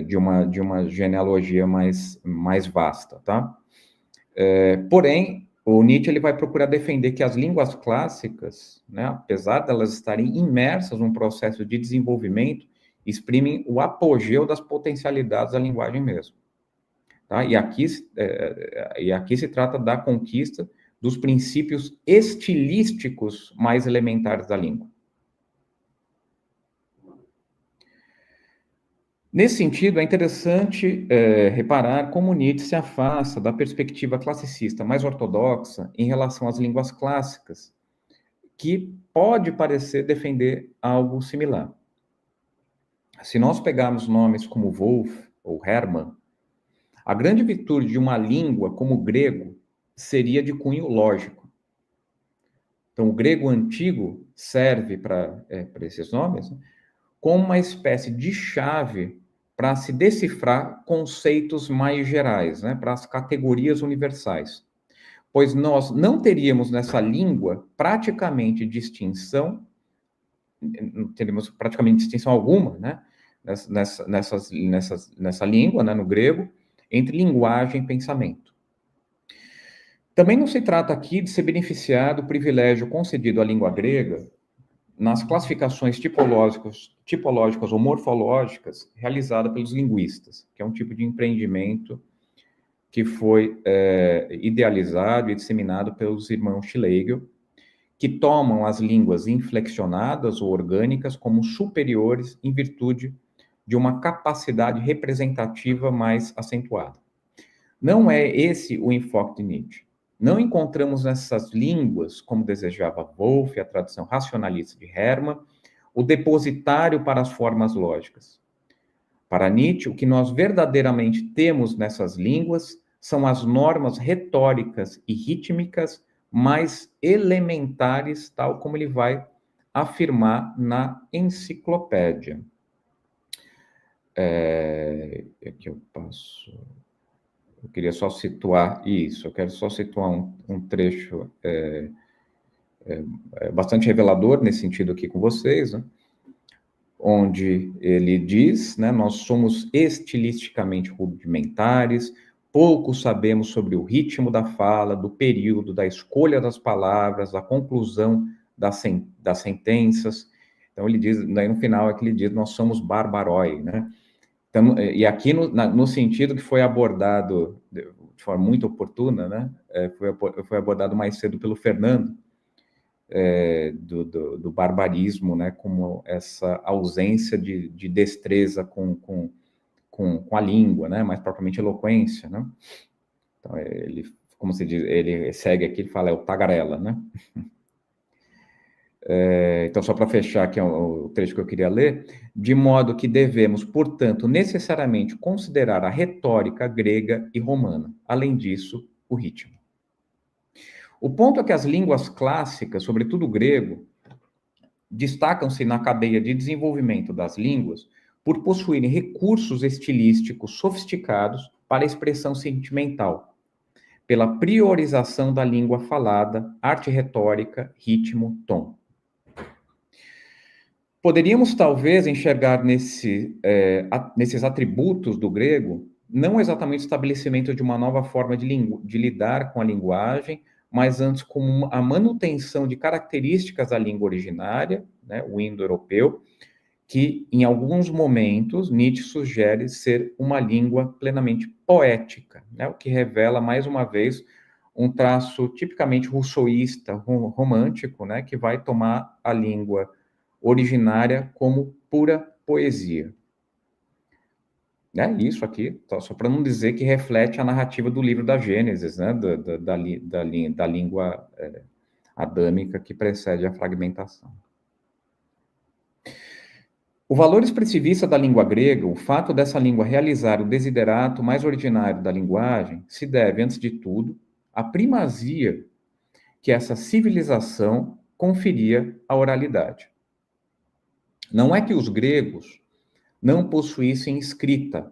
de uma genealogia mais vasta, tá? Porém, o Nietzsche ele vai procurar defender que as línguas clássicas, né, apesar de elas estarem imersas num processo de desenvolvimento, exprimem o apogeu das potencialidades da linguagem mesmo. Tá? E aqui se trata da conquista dos princípios estilísticos mais elementares da língua. Nesse sentido, é interessante reparar como Nietzsche se afasta da perspectiva classicista mais ortodoxa em relação às línguas clássicas, que pode parecer defender algo similar. Se nós pegarmos nomes como Wolff ou Hermann, a grande virtude de uma língua como o grego seria de cunho lógico. Então, o grego antigo serve para esses nomes, né, como uma espécie de chave para se decifrar conceitos mais gerais, né, para as categorias universais. Pois nós não teríamos nessa língua praticamente distinção, não teríamos praticamente distinção alguma, né, nessa língua, né, no grego, entre linguagem e pensamento. Também não se trata aqui de se beneficiar do privilégio concedido à língua grega nas classificações tipológicas ou morfológicas realizada pelos linguistas, que é um tipo de empreendimento que foi idealizado e disseminado pelos irmãos Schlegel, que tomam as línguas inflexionadas ou orgânicas como superiores em virtude de uma capacidade representativa mais acentuada. Não é esse o enfoque de Nietzsche. Não encontramos nessas línguas, como desejava Wolff, a tradição racionalista de Hermann, o depositário para as formas lógicas. Para Nietzsche, o que nós verdadeiramente temos nessas línguas são as normas retóricas e rítmicas mais elementares, tal como ele vai afirmar na enciclopédia. Aqui eu passo... Eu queria só situar isso, eu quero só situar um trecho bastante revelador nesse sentido aqui com vocês, né? Onde ele diz, né, nós somos estilisticamente rudimentares, pouco sabemos sobre o ritmo da fala, do período, da escolha das palavras, da conclusão das sentenças. Então ele diz, daí no final é que ele diz, nós somos barbarói, né? Então, e aqui no sentido que foi abordado de forma muito oportuna, né? Foi abordado mais cedo pelo Fernando, do barbarismo, né? Como essa ausência de destreza com a língua, né? Mais propriamente eloquência, né? Então, ele, como se diz, ele segue aqui, ele fala, é o tagarela, né? Então, só para fechar aqui o trecho que eu queria ler, de modo que devemos, portanto, necessariamente considerar a retórica grega e romana, além disso, o ritmo. O ponto é que as línguas clássicas, sobretudo o grego, destacam-se na cadeia de desenvolvimento das línguas por possuírem recursos estilísticos sofisticados para a expressão sentimental, pela priorização da língua falada, arte retórica, ritmo, tom. Poderíamos, talvez, enxergar nesses atributos do grego, não exatamente o estabelecimento de uma nova forma de lidar com a linguagem, mas antes como a manutenção de características da língua originária, né, o indo-europeu, que, em alguns momentos, Nietzsche sugere ser uma língua plenamente poética, né, o que revela, mais uma vez, um traço tipicamente rousseauista, romântico, né, que vai tomar a língua originária como pura poesia. Isso aqui, só para não dizer que reflete a narrativa do livro da Gênesis, né, da língua adâmica que precede a fragmentação. O valor expressivista da língua grega, o fato dessa língua realizar o desiderato mais ordinário da linguagem, se deve, antes de tudo, à primazia que essa civilização conferia à oralidade. Não é que os gregos não possuíssem escrita,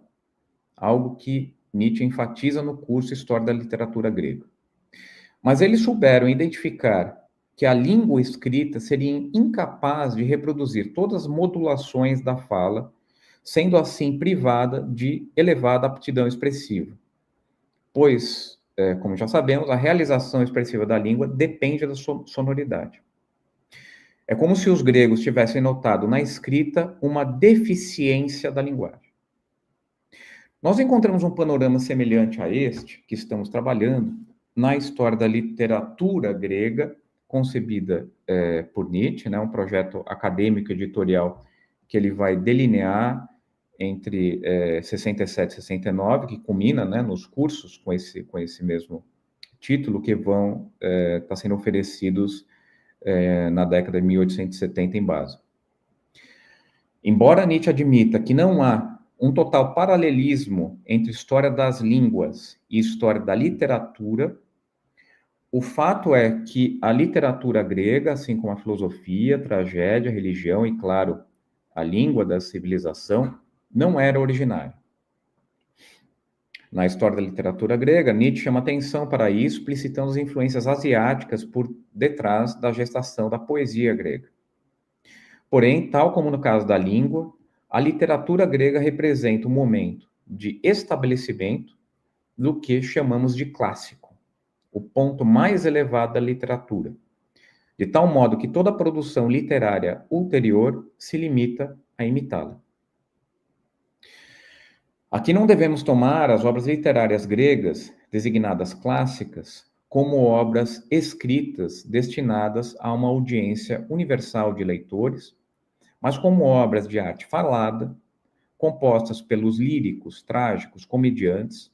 algo que Nietzsche enfatiza no curso História da Literatura Grega. Mas eles souberam identificar que a língua escrita seria incapaz de reproduzir todas as modulações da fala, sendo assim privada de elevada aptidão expressiva. Pois, como já sabemos, a realização expressiva da língua depende da sonoridade. É como se os gregos tivessem notado na escrita uma deficiência da linguagem. Nós encontramos um panorama semelhante a este, que estamos trabalhando, na história da literatura grega, concebida por Nietzsche, né, um projeto acadêmico editorial que ele vai delinear entre 67 e 69, que culmina, né, nos cursos com esse mesmo título, que vão estar sendo oferecidos na década de 1870 em base. Embora Nietzsche admita que não há um total paralelismo entre história das línguas e história da literatura, o fato é que a literatura grega, assim como a filosofia, a tragédia, a religião e, claro, a língua da civilização, não era originária. Na história da literatura grega, Nietzsche chama atenção para isso, explicitando as influências asiáticas por detrás da gestação da poesia grega. Porém, tal como no caso da língua, a literatura grega representa um momento de estabelecimento do que chamamos de clássico, o ponto mais elevado da literatura, de tal modo que toda produção literária ulterior se limita a imitá-la. Aqui não devemos tomar as obras literárias gregas, designadas clássicas, como obras escritas destinadas a uma audiência universal de leitores, mas como obras de arte falada, compostas pelos líricos, trágicos, comediantes,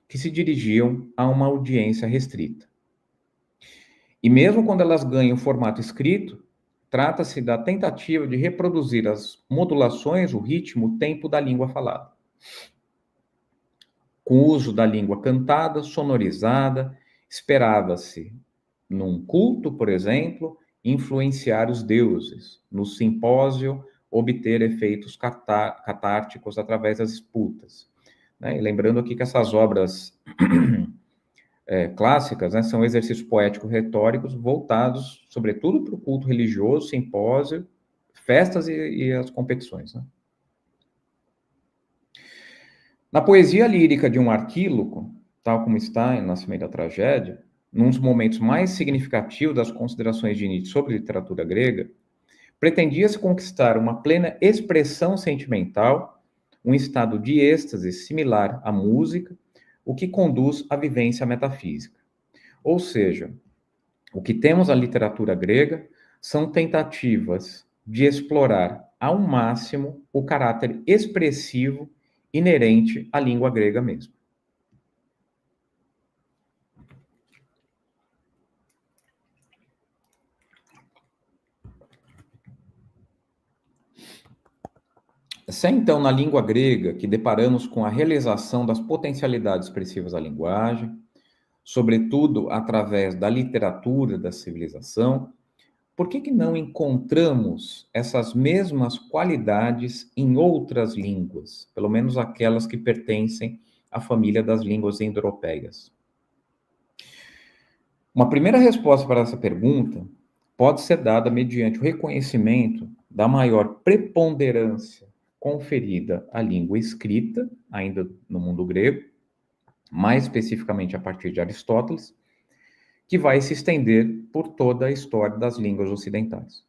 que se dirigiam a uma audiência restrita. E mesmo quando elas ganham formato escrito, trata-se da tentativa de reproduzir as modulações, o ritmo, o tempo da língua falada, com o uso da língua cantada, sonorizada, esperava-se, num culto, por exemplo, influenciar os deuses, no simpósio, obter efeitos catárticos através das disputas. Né? E lembrando aqui que essas obras clássicas, né, são exercícios poéticos retóricos voltados, sobretudo, para o culto religioso, simpósio, festas e as competições. Né? Na poesia lírica de um Arquíloco, tal como está em Nascimento da Tragédia, num dos momentos mais significativos das considerações de Nietzsche sobre literatura grega, pretendia-se conquistar uma plena expressão sentimental, um estado de êxtase similar à música, o que conduz à vivência metafísica. Ou seja, o que temos na literatura grega são tentativas de explorar ao máximo o caráter expressivo inerente à língua grega mesmo. Se é então na língua grega que deparamos com a realização das potencialidades expressivas da linguagem, sobretudo através da literatura da civilização, por que não encontramos essas mesmas qualidades em outras línguas, pelo menos aquelas que pertencem à família das línguas indo-europeias? Uma primeira resposta para essa pergunta pode ser dada mediante o reconhecimento da maior preponderância conferida à língua escrita, ainda no mundo grego, mais especificamente a partir de Aristóteles, que vai se estender por toda a história das línguas ocidentais.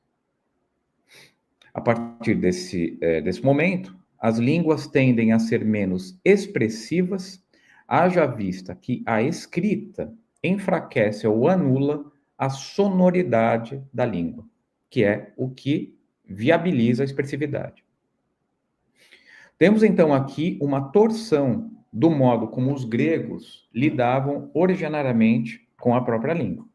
A partir desse momento, as línguas tendem a ser menos expressivas, haja vista que a escrita enfraquece ou anula a sonoridade da língua, que é o que viabiliza a expressividade. Temos, então, aqui uma torção do modo como os gregos lidavam originariamente com a própria língua.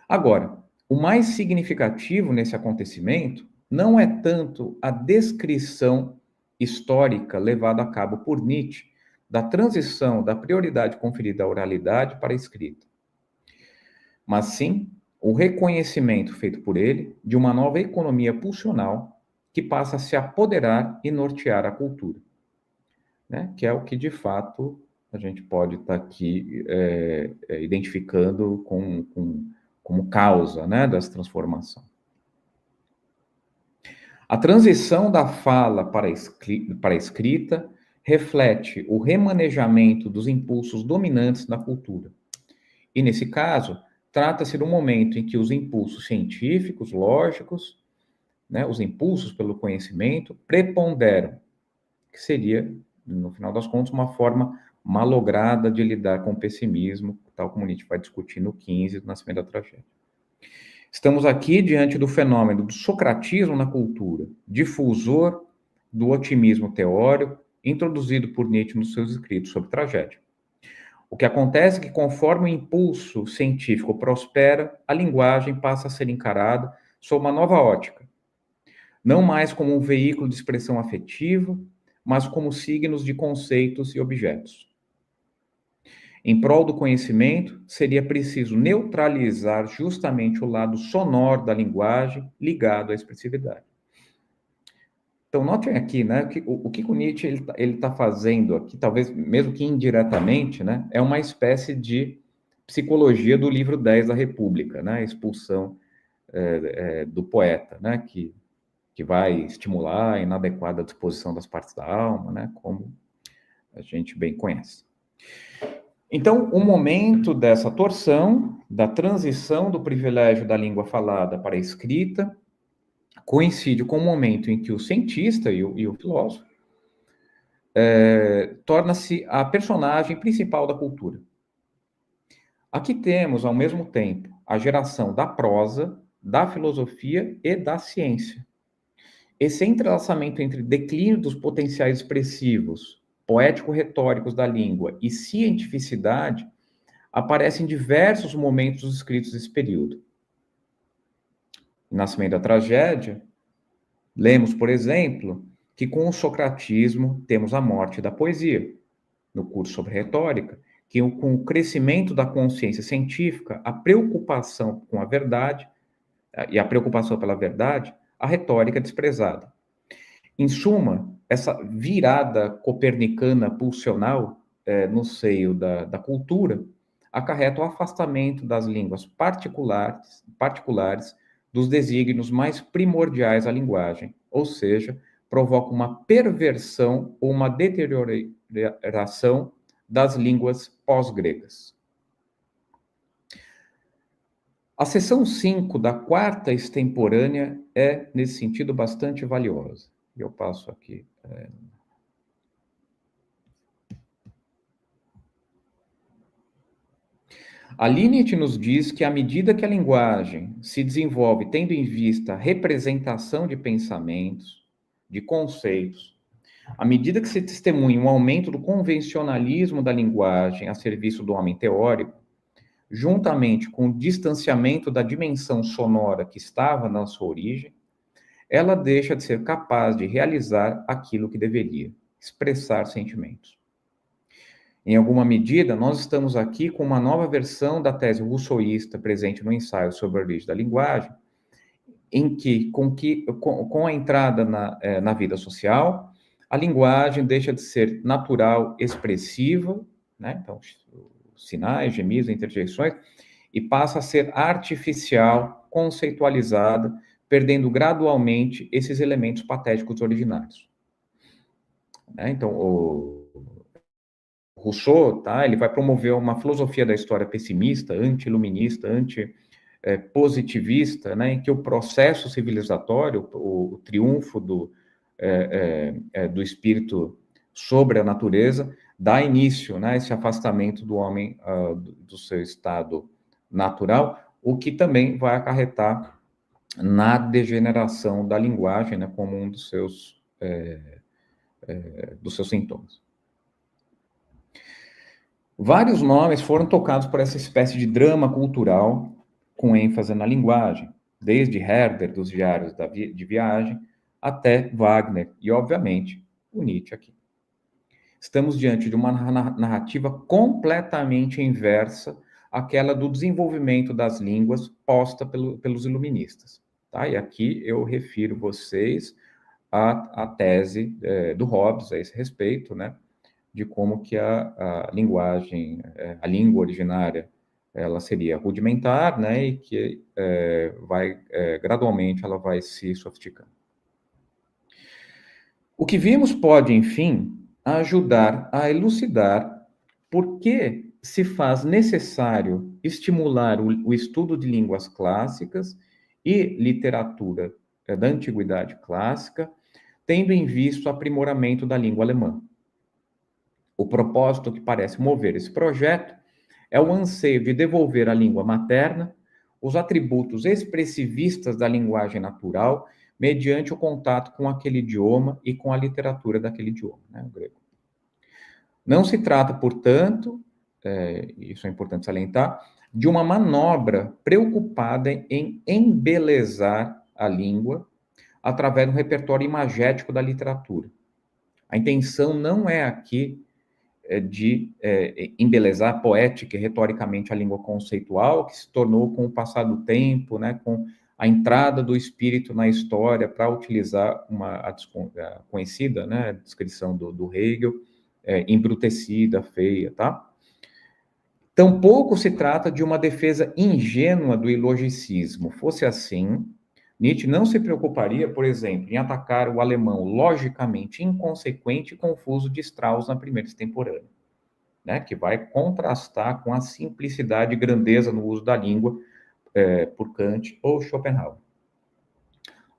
Agora, o mais significativo nesse acontecimento não é tanto a descrição histórica levada a cabo por Nietzsche da transição da prioridade conferida à oralidade para a escrita, mas sim o reconhecimento feito por ele de uma nova economia pulsional que passa a se apoderar e nortear a cultura, né? Que é o que, de fato, a gente pode estar aqui identificando como causa, né, dessa transformação. A transição da fala para a escrita reflete o remanejamento dos impulsos dominantes na cultura. E, nesse caso, trata-se de um momento em que os impulsos científicos, lógicos, né, os impulsos pelo conhecimento, preponderam, que seria, no final das contas, uma forma malograda de lidar com o pessimismo, tal como Nietzsche vai discutir no 15 do Nascimento da Tragédia. Estamos aqui diante do fenômeno do socratismo na cultura, difusor do otimismo teórico, introduzido por Nietzsche nos seus escritos sobre tragédia. O que acontece é que, conforme o impulso científico prospera, a linguagem passa a ser encarada sob uma nova ótica, não mais como um veículo de expressão afetiva, mas como signos de conceitos e objetos. Em prol do conhecimento, seria preciso neutralizar justamente o lado sonoro da linguagem ligado à expressividade. Então, notem aqui, né, que o que o Nietzsche ele tá fazendo aqui, talvez mesmo que indiretamente, né, é uma espécie de psicologia do livro 10 da República, né, a expulsão do poeta, né, que vai estimular a inadequada disposição das partes da alma, né, como a gente bem conhece. Então, o momento dessa torção, da transição do privilégio da língua falada para a escrita, coincide com o momento em que o cientista e o filósofo torna-se a personagem principal da cultura. Aqui temos, ao mesmo tempo, a geração da prosa, da filosofia e da ciência. Esse entrelaçamento entre declínio dos potenciais expressivos, poético-retóricos da língua e cientificidade aparece em diversos momentos dos escritos desse período. No Nascimento da Tragédia, lemos, por exemplo, que com o socratismo temos a morte da poesia. No curso sobre retórica, que com o crescimento da consciência científica, a preocupação com a verdade e a preocupação pela verdade, a retórica é desprezada. Em suma, essa virada copernicana pulsional no seio da cultura acarreta o afastamento das línguas particulares dos desígnios mais primordiais da linguagem, ou seja, provoca uma perversão ou uma deterioração das línguas pós-gregas. A seção 5 da quarta extemporânea é, nesse sentido, bastante valiosa. Eu passo aqui. A Linnet nos diz que, à medida que a linguagem se desenvolve tendo em vista a representação de pensamentos, de conceitos, à medida que se testemunha um aumento do convencionalismo da linguagem a serviço do homem teórico, juntamente com o distanciamento da dimensão sonora que estava na sua origem, ela deixa de ser capaz de realizar aquilo que deveria, expressar sentimentos. Em alguma medida, nós estamos aqui com uma nova versão da tese rousseauista presente no ensaio sobre a origem da linguagem, em que, com a entrada na vida social, a linguagem deixa de ser natural, expressiva, né? Então, sinais, gemidos, interjeições, e passa a ser artificial, conceitualizada, perdendo gradualmente esses elementos patéticos originários. Né? Então, o Rousseau, tá? Ele vai promover uma filosofia da história pessimista, anti-iluminista, anti-positivista, né? Em que o processo civilizatório, o triunfo do espírito sobre a natureza, dá início, né, esse afastamento do homem do seu estado natural, o que também vai acarretar na degeneração da linguagem, né, como um dos seus sintomas. Vários nomes foram tocados por essa espécie de drama cultural com ênfase na linguagem, desde Herder, dos diários de viagem, até Wagner e, obviamente, o Nietzsche aqui. Estamos diante de uma narrativa completamente inversa àquela do desenvolvimento das línguas posta pelos iluministas. Tá? E aqui eu refiro vocês à tese do Hobbes a esse respeito, né? De como que a linguagem, a língua originária, ela seria rudimentar, né? E que gradualmente ela vai se sofisticando. O que vimos pode, enfim, ajudar a elucidar por que se faz necessário estimular o estudo de línguas clássicas e literatura da antiguidade clássica, tendo em vista o aprimoramento da língua alemã. O propósito que parece mover esse projeto é o anseio de devolver à língua materna os atributos expressivistas da linguagem natural mediante o contato com aquele idioma e com a literatura daquele idioma, né, o grego. Não se trata, portanto, isso é importante salientar, de uma manobra preocupada em embelezar a língua através do repertório imagético da literatura. A intenção não é aqui de embelezar poética e retoricamente a língua conceitual, que se tornou, com o passar do tempo, né, com a entrada do espírito na história, para utilizar a conhecida, né, descrição do Hegel, embrutecida, feia, tá? Tampouco se trata de uma defesa ingênua do ilogicismo. Fosse assim, Nietzsche não se preocuparia, por exemplo, em atacar o alemão logicamente inconsequente e confuso de Strauss na primeira extemporânea, né, que vai contrastar com a simplicidade e grandeza no uso da língua por Kant ou Schopenhauer.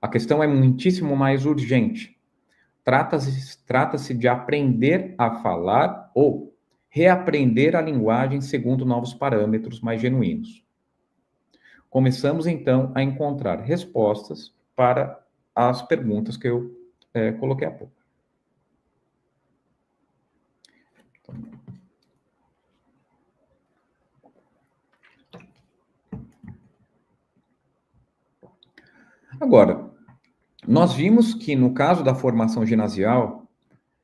A questão é muitíssimo mais urgente. Trata-se de aprender a falar ou reaprender a linguagem segundo novos parâmetros mais genuínos. Começamos, então, a encontrar respostas para as perguntas que eu coloquei há pouco. Agora, nós vimos que, no caso da formação ginasial,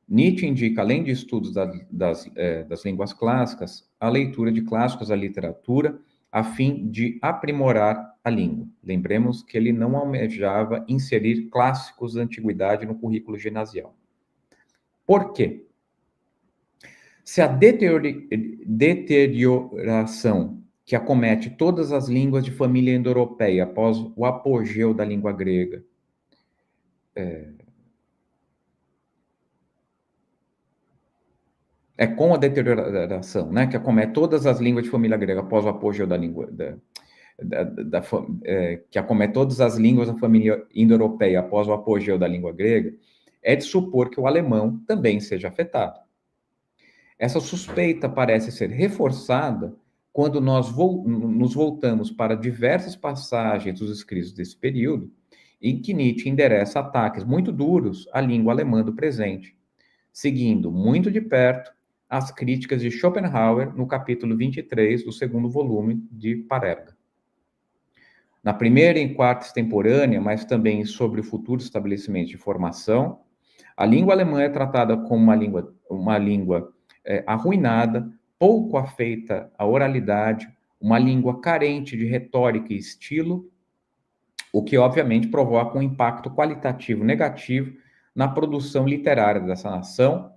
Nietzsche indica, além de estudos das línguas clássicas, a leitura de clássicos da literatura, a fim de aprimorar a língua. Lembremos que ele não almejava inserir clássicos da antiguidade no currículo ginasial. Por quê? Se a deterioração que acomete todas as línguas de família indo-europeia após o apogeu da língua grega com a deterioração, né, que acomete todas as línguas de família grega após o apogeu da língua, que acomete todas as línguas da família indo-europeia após o apogeu da língua grega, é de supor que o alemão também seja afetado. Essa suspeita parece ser reforçada quando nós nos voltamos para diversas passagens dos escritos desse período, em que Nietzsche endereça ataques muito duros à língua alemã do presente, seguindo muito de perto as críticas de Schopenhauer no capítulo 23 do segundo volume de Parerga. Na primeira e quarta extemporânea, mas também sobre o futuro estabelecimento de formação, a língua alemã é tratada como uma língua arruinada, pouco afeita à oralidade, uma língua carente de retórica e estilo, o que obviamente provoca um impacto qualitativo negativo na produção literária dessa nação,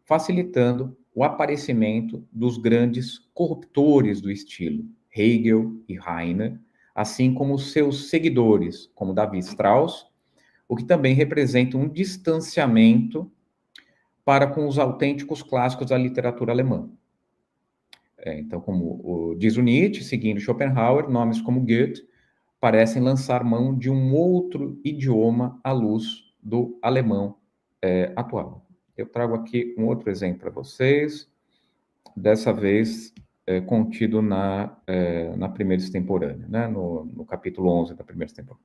facilitando o aparecimento dos grandes corruptores do estilo, Hegel e Heine, assim como seus seguidores, como Davi Strauss, o que também representa um distanciamento para com os autênticos clássicos da literatura alemã. Então, como diz o Nietzsche, seguindo Schopenhauer, nomes como Goethe parecem lançar mão de um outro idioma à luz do alemão atual. Eu trago aqui um outro exemplo para vocês, dessa vez contido na primeira extemporânea, né? no capítulo 11 da primeira extemporânea.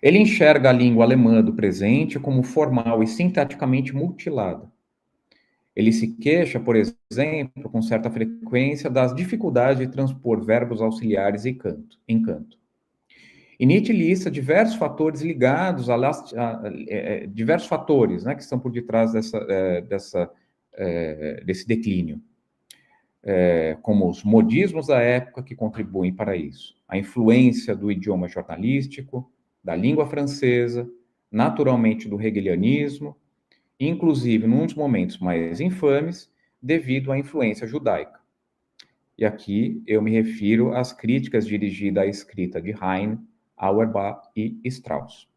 Ele enxerga a língua alemã do presente como formal e sintaticamente mutilada. Ele se queixa, por exemplo, com certa frequência, das dificuldades de transpor verbos auxiliares em canto. E Nietzsche lista diversos fatores ligados diversos fatores, né, que estão por detrás desse declínio, como os modismos da época que contribuem para isso, a influência do idioma jornalístico, da língua francesa, naturalmente do hegelianismo, inclusive, num dos momentos mais infames, devido à influência judaica. E aqui eu me refiro às críticas dirigidas à escrita de Heine, Auerbach e Strauss.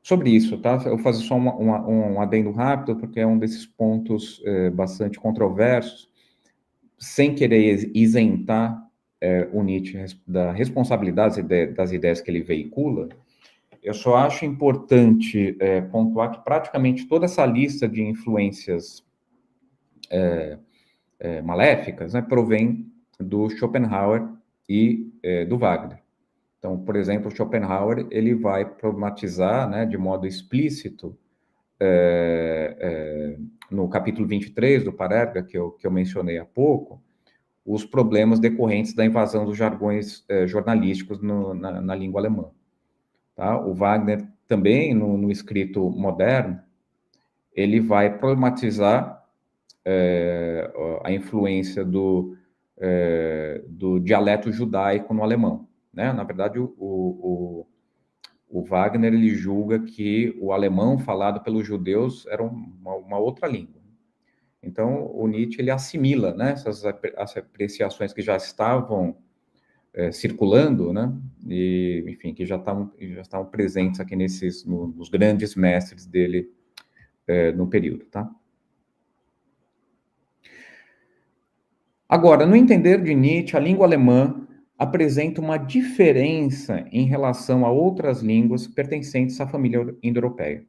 Sobre isso, tá? Eu vou fazer só um adendo rápido, porque é um desses pontos bastante controversos, sem querer isentar o Nietzsche da responsabilidade das ideias que ele veicula. Eu só acho importante pontuar que praticamente toda essa lista de influências maléficas, né, provém do Schopenhauer e do Wagner. Então, por exemplo, Schopenhauer ele vai problematizar, né, de modo explícito no capítulo 23 do Parerga, que eu mencionei há pouco, os problemas decorrentes da invasão dos jargões jornalísticos na língua alemã. Tá? O Wagner também, no escrito moderno, ele vai problematizar a influência do dialeto judaico no alemão, né? Na verdade, o Wagner, ele julga que o alemão falado pelos judeus era uma outra língua. Então, o Nietzsche, ele assimila, né, essas apreciações que já estavam circulando, né, e, enfim, que já estavam presentes aqui nos grandes mestres dele no período, tá? Agora, no entender de Nietzsche, a língua alemã apresenta uma diferença em relação a outras línguas pertencentes à família indo-europeia.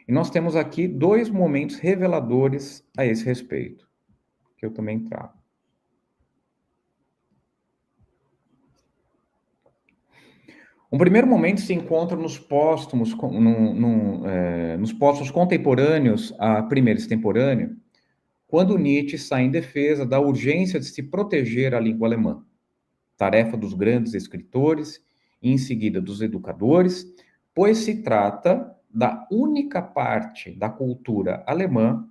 E nós temos aqui 2 momentos reveladores a esse respeito, que eu também trago. Um primeiro momento se encontra nos póstumos contemporâneos à primeira extemporânea, quando Nietzsche sai em defesa da urgência de se proteger a língua alemã, tarefa dos grandes escritores e, em seguida, dos educadores, pois se trata da única parte da cultura alemã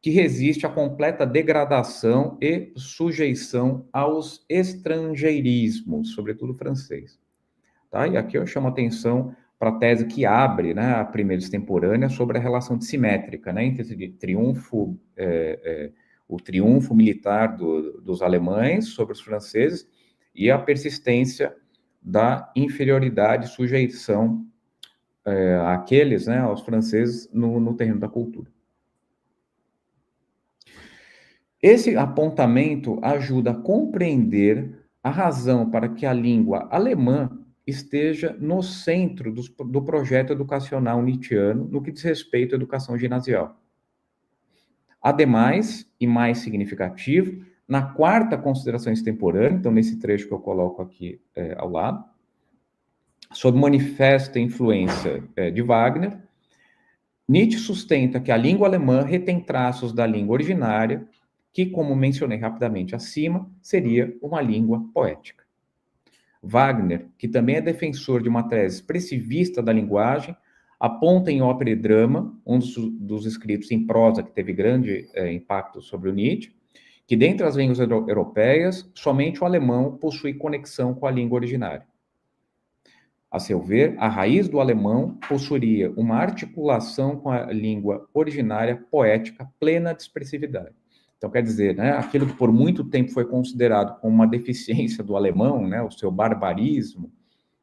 que resiste à completa degradação e sujeição aos estrangeirismos, sobretudo francês. Tá? E aqui eu chamo a atenção para a tese que abre, né, a primeira extemporânea sobre a relação dissimétrica, né, entre o triunfo militar dos alemães sobre os franceses e a persistência da inferioridade e sujeição àqueles, né, aos franceses, no terreno da cultura. Esse apontamento ajuda a compreender a razão para que a língua alemã esteja no centro do projeto educacional nietzschiano no que diz respeito à educação ginasial. Ademais, e mais significativo, na quarta consideração extemporânea, então nesse trecho que eu coloco aqui ao lado, sob manifesta influência de Wagner, Nietzsche sustenta que a língua alemã retém traços da língua originária, que, como mencionei rapidamente acima, seria uma língua poética. Wagner, que também é defensor de uma tese expressivista da linguagem, aponta em Ópera e Drama, um dos escritos em prosa que teve grande impacto sobre o Nietzsche, que dentre as línguas europeias, somente o alemão possui conexão com a língua originária. A seu ver, a raiz do alemão possuiria uma articulação com a língua originária poética plena de expressividade. Então, quer dizer, né, aquilo que por muito tempo foi considerado como uma deficiência do alemão, né, o seu barbarismo,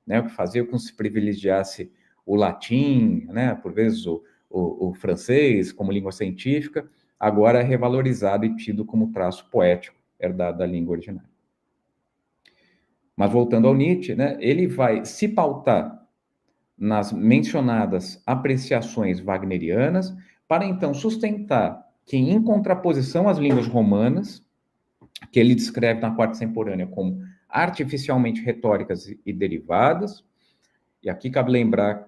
né, o que fazia com que se privilegiasse o latim, né, por vezes o francês como língua científica, agora é revalorizado e tido como traço poético herdado da língua originária. Mas voltando ao Nietzsche, né, ele vai se pautar nas mencionadas apreciações wagnerianas para então sustentar que, em contraposição às línguas romanas, que ele descreve na quarta extemporânea como artificialmente retóricas e derivadas, e aqui cabe lembrar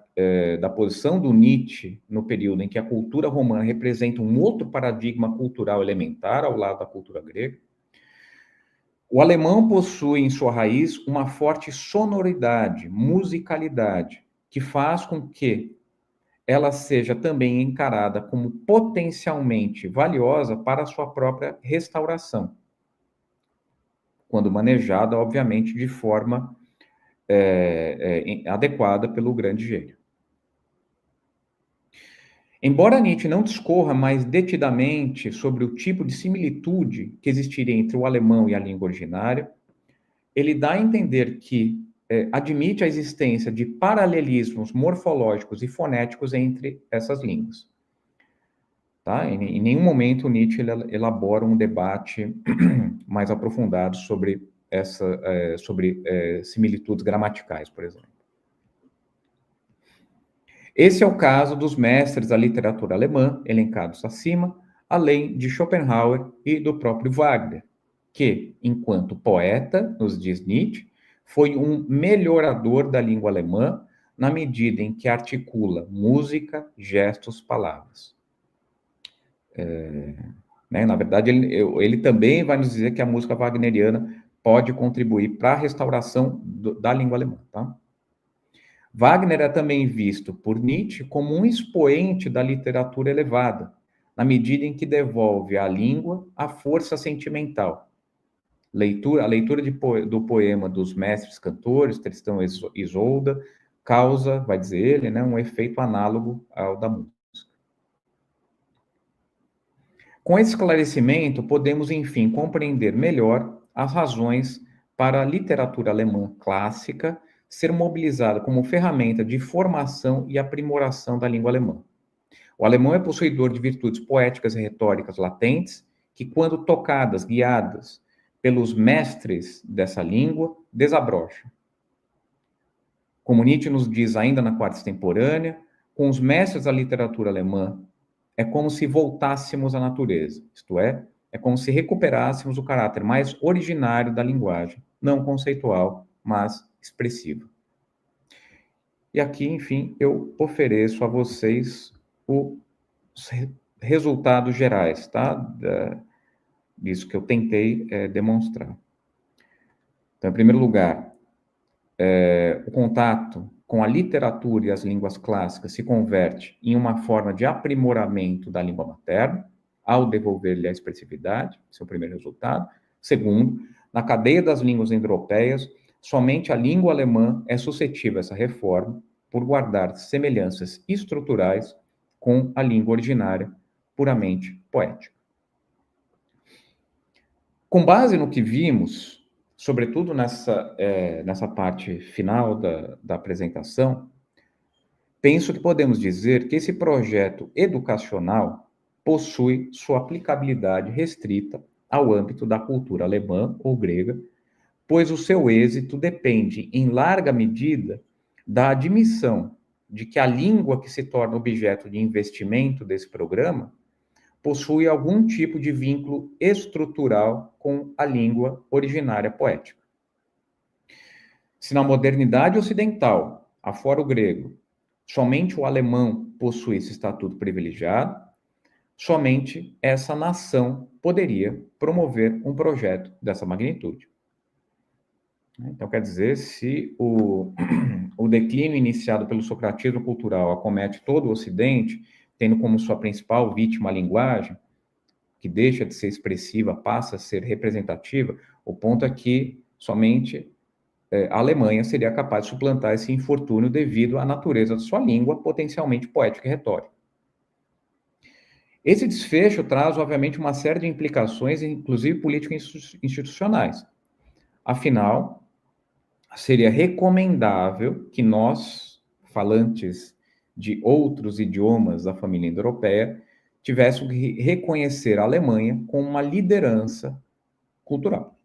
da posição do Nietzsche no período em que a cultura romana representa um outro paradigma cultural elementar ao lado da cultura grega, o alemão possui em sua raiz uma forte sonoridade, musicalidade, que faz com que ela seja também encarada como potencialmente valiosa para a sua própria restauração, quando manejada, obviamente, de forma adequada pelo grande gênio. Embora Nietzsche não discorra mais detidamente sobre o tipo de similitude que existiria entre o alemão e a língua originária, ele dá a entender que admite a existência de paralelismos morfológicos e fonéticos entre essas línguas. Tá? Em nenhum momento Nietzsche elabora um debate mais aprofundado sobre similitudes gramaticais, por exemplo. Esse é o caso dos mestres da literatura alemã, elencados acima, além de Schopenhauer e do próprio Wagner, que, enquanto poeta, nos diz Nietzsche, foi um melhorador da língua alemã na medida em que articula música, gestos, palavras. Na verdade, ele também vai nos dizer que a música wagneriana pode contribuir para a restauração da língua alemã. Tá? Wagner é também visto por Nietzsche como um expoente da literatura elevada, na medida em que devolve à língua a força sentimental. A leitura do poema dos mestres cantores, Tristão e Isolda, causa, vai dizer ele, né, um efeito análogo ao da música. Com esse esclarecimento, podemos, enfim, compreender melhor as razões para a literatura alemã clássica ser mobilizada como ferramenta de formação e aprimoração da língua alemã. O alemão é possuidor de virtudes poéticas e retóricas latentes que, quando tocadas, guiadas pelos mestres dessa língua, desabrocham. Como Nietzsche nos diz ainda na Quarta Extemporânea, com os mestres da literatura alemã, é como se voltássemos à natureza, isto é como se recuperássemos o caráter mais originário da linguagem, não conceitual, mas expressiva. E aqui, enfim, eu ofereço a vocês os resultados gerais, tá? Disso que eu tentei demonstrar. Então, em primeiro lugar, o contato com a literatura e as línguas clássicas se converte em uma forma de aprimoramento da língua materna, ao devolver-lhe a expressividade, esse é o primeiro resultado. Segundo, na cadeia das línguas indo-europeias, somente a língua alemã é suscetível a essa reforma, por guardar semelhanças estruturais com a língua originária, puramente poética. Com base no que vimos, sobretudo nessa parte final da apresentação, penso que podemos dizer que esse projeto educacional possui sua aplicabilidade restrita ao âmbito da cultura alemã ou grega, pois o seu êxito depende, em larga medida, da admissão de que a língua que se torna objeto de investimento desse programa possui algum tipo de vínculo estrutural com a língua originária poética. Se na modernidade ocidental, afora o grego, somente o alemão possui esse estatuto privilegiado, somente essa nação poderia promover um projeto dessa magnitude. Então, quer dizer, se o declínio iniciado pelo socratismo cultural acomete todo o Ocidente, tendo como sua principal vítima a linguagem, que deixa de ser expressiva, passa a ser representativa, o ponto é que somente a Alemanha seria capaz de suplantar esse infortúnio devido à natureza de sua língua, potencialmente poética e retórica. Esse desfecho traz, obviamente, uma série de implicações, inclusive político-institucionais. Afinal, seria recomendável que nós, falantes de outros idiomas da família indo-europeia, tivéssemos que reconhecer a Alemanha como uma liderança cultural.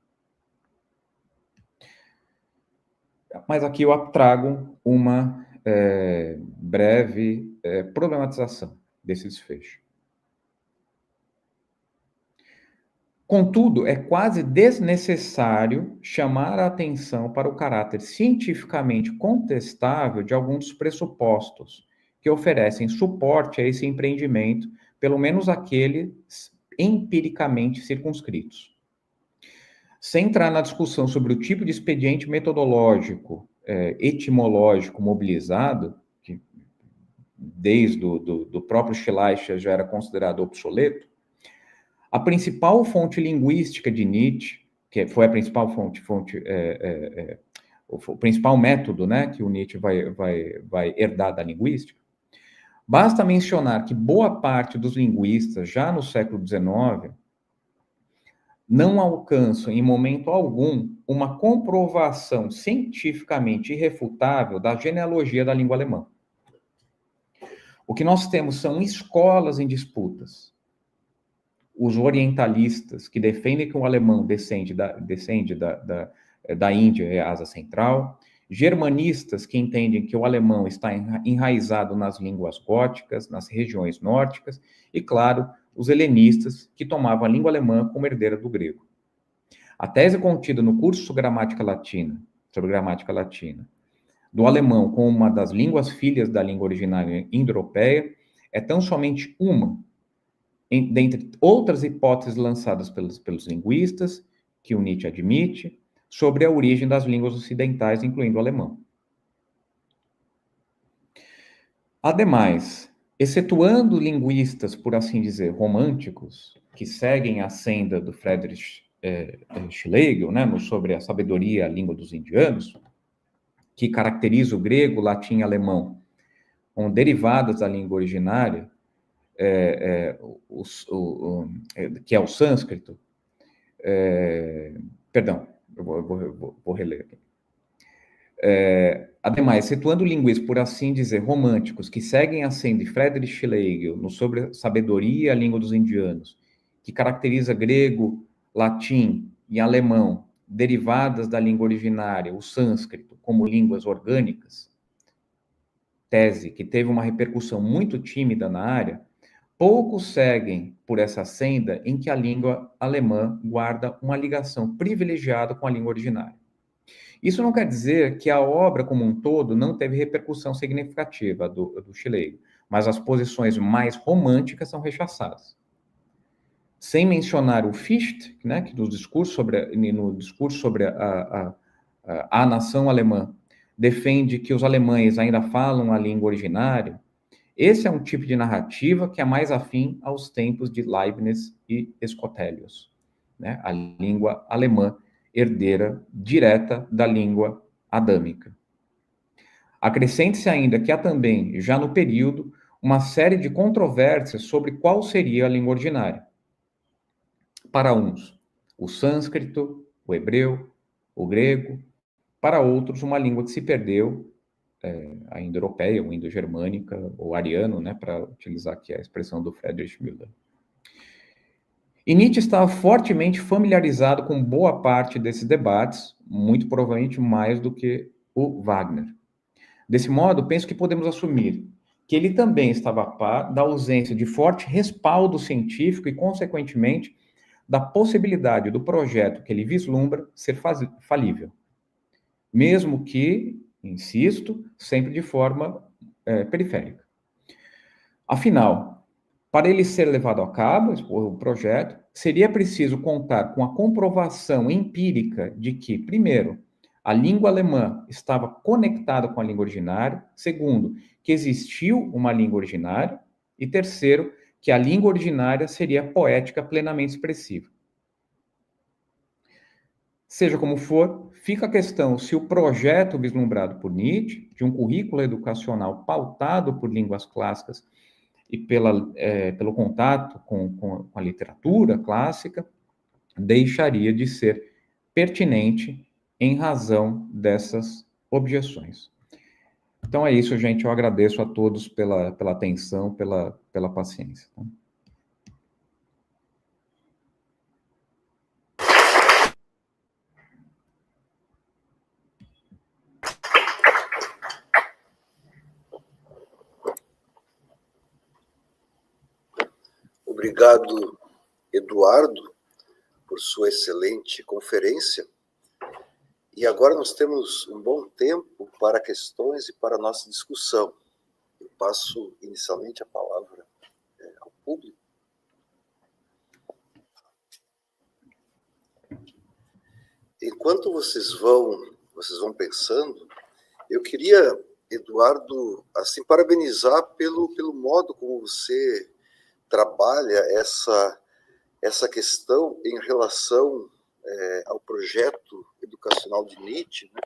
Mas aqui eu trago uma breve problematização desse desfecho. Contudo, é quase desnecessário chamar a atenção para o caráter cientificamente contestável de alguns pressupostos que oferecem suporte a esse empreendimento, pelo menos aqueles empiricamente circunscritos. Sem entrar na discussão sobre o tipo de expediente metodológico, etimológico mobilizado, que desde o próprio Schleich já era considerado obsoleto, a principal fonte linguística de Nietzsche, que foi a principal o principal método, né, que o Nietzsche vai herdar da linguística, basta mencionar que boa parte dos linguistas, já no século XIX, não alcançam, em momento algum, uma comprovação cientificamente irrefutável da genealogia da língua alemã. O que nós temos são escolas em disputas. Os orientalistas, que defendem que o alemão descende da Índia e Ásia Central, germanistas, que entendem que o alemão está enraizado nas línguas góticas, nas regiões nórdicas, e, claro, os helenistas, que tomavam a língua alemã como herdeira do grego. A tese contida no curso sobre gramática latina, do alemão como uma das línguas filhas da língua originária indo-europeia, é tão somente uma, dentre outras hipóteses lançadas pelos linguistas, que o Nietzsche admite, sobre a origem das línguas ocidentais, incluindo o alemão. Ademais, excetuando linguistas, por assim dizer, românticos, que seguem a senda do Friedrich Schlegel, né, sobre a sabedoria e a língua dos indianos, que caracteriza o grego, latim e alemão como derivadas da língua originária, que é o sânscrito. Perdão, eu vou reler aqui. Ademais, excetuando linguistas, por assim dizer, românticos, que seguem a senda de Friedrich Schlegel sobre a sabedoria e a língua dos indianos, que caracteriza grego, latim e alemão, derivadas da língua originária, o sânscrito, como línguas orgânicas, tese que teve uma repercussão muito tímida na área, poucos seguem por essa senda em que a língua alemã guarda uma ligação privilegiada com a língua originária. Isso não quer dizer que a obra como um todo não teve repercussão significativa do Schlegel, mas as posições mais românticas são rechaçadas. Sem mencionar o Fichte, né, que no discurso sobre a nação alemã defende que os alemães ainda falam a língua originária. Esse é um tipo de narrativa que é mais afim aos tempos de Leibniz e Aristotéles, né, a língua alemã herdeira direta da língua adâmica. Acrescente-se ainda que há também, já no período, uma série de controvérsias sobre qual seria a língua originária. Para uns, o sânscrito, o hebreu, o grego. Para outros, uma língua que se perdeu, a indo-europeia, ou indo-germânica, ou ariano, né, para utilizar aqui a expressão do Friedrich Müller. E Nietzsche estava fortemente familiarizado com boa parte desses debates, muito provavelmente mais do que o Wagner. Desse modo, penso que podemos assumir que ele também estava a par da ausência de forte respaldo científico e, consequentemente, da possibilidade do projeto que ele vislumbra ser falível. Mesmo que, insisto, sempre de forma periférica. Afinal, para ele ser levado a cabo, o projeto, seria preciso contar com a comprovação empírica de que, primeiro, a língua alemã estava conectada com a língua originária, segundo, que existiu uma língua originária, e terceiro, que a língua originária seria poética plenamente expressiva. Seja como for, fica a questão se o projeto vislumbrado por Nietzsche, de um currículo educacional pautado por línguas clássicas e pelo contato com a literatura clássica, deixaria de ser pertinente em razão dessas objeções. Então é isso, gente. Eu agradeço a todos pela atenção, pela paciência. Obrigado, Eduardo, por sua excelente conferência. E agora nós temos um bom tempo para questões e para a nossa discussão. Eu passo inicialmente a palavra ao público. Enquanto vocês vão pensando, eu queria, Eduardo, assim, parabenizar pelo modo como você trabalha essa questão em relação ao projeto educacional de Nietzsche, né?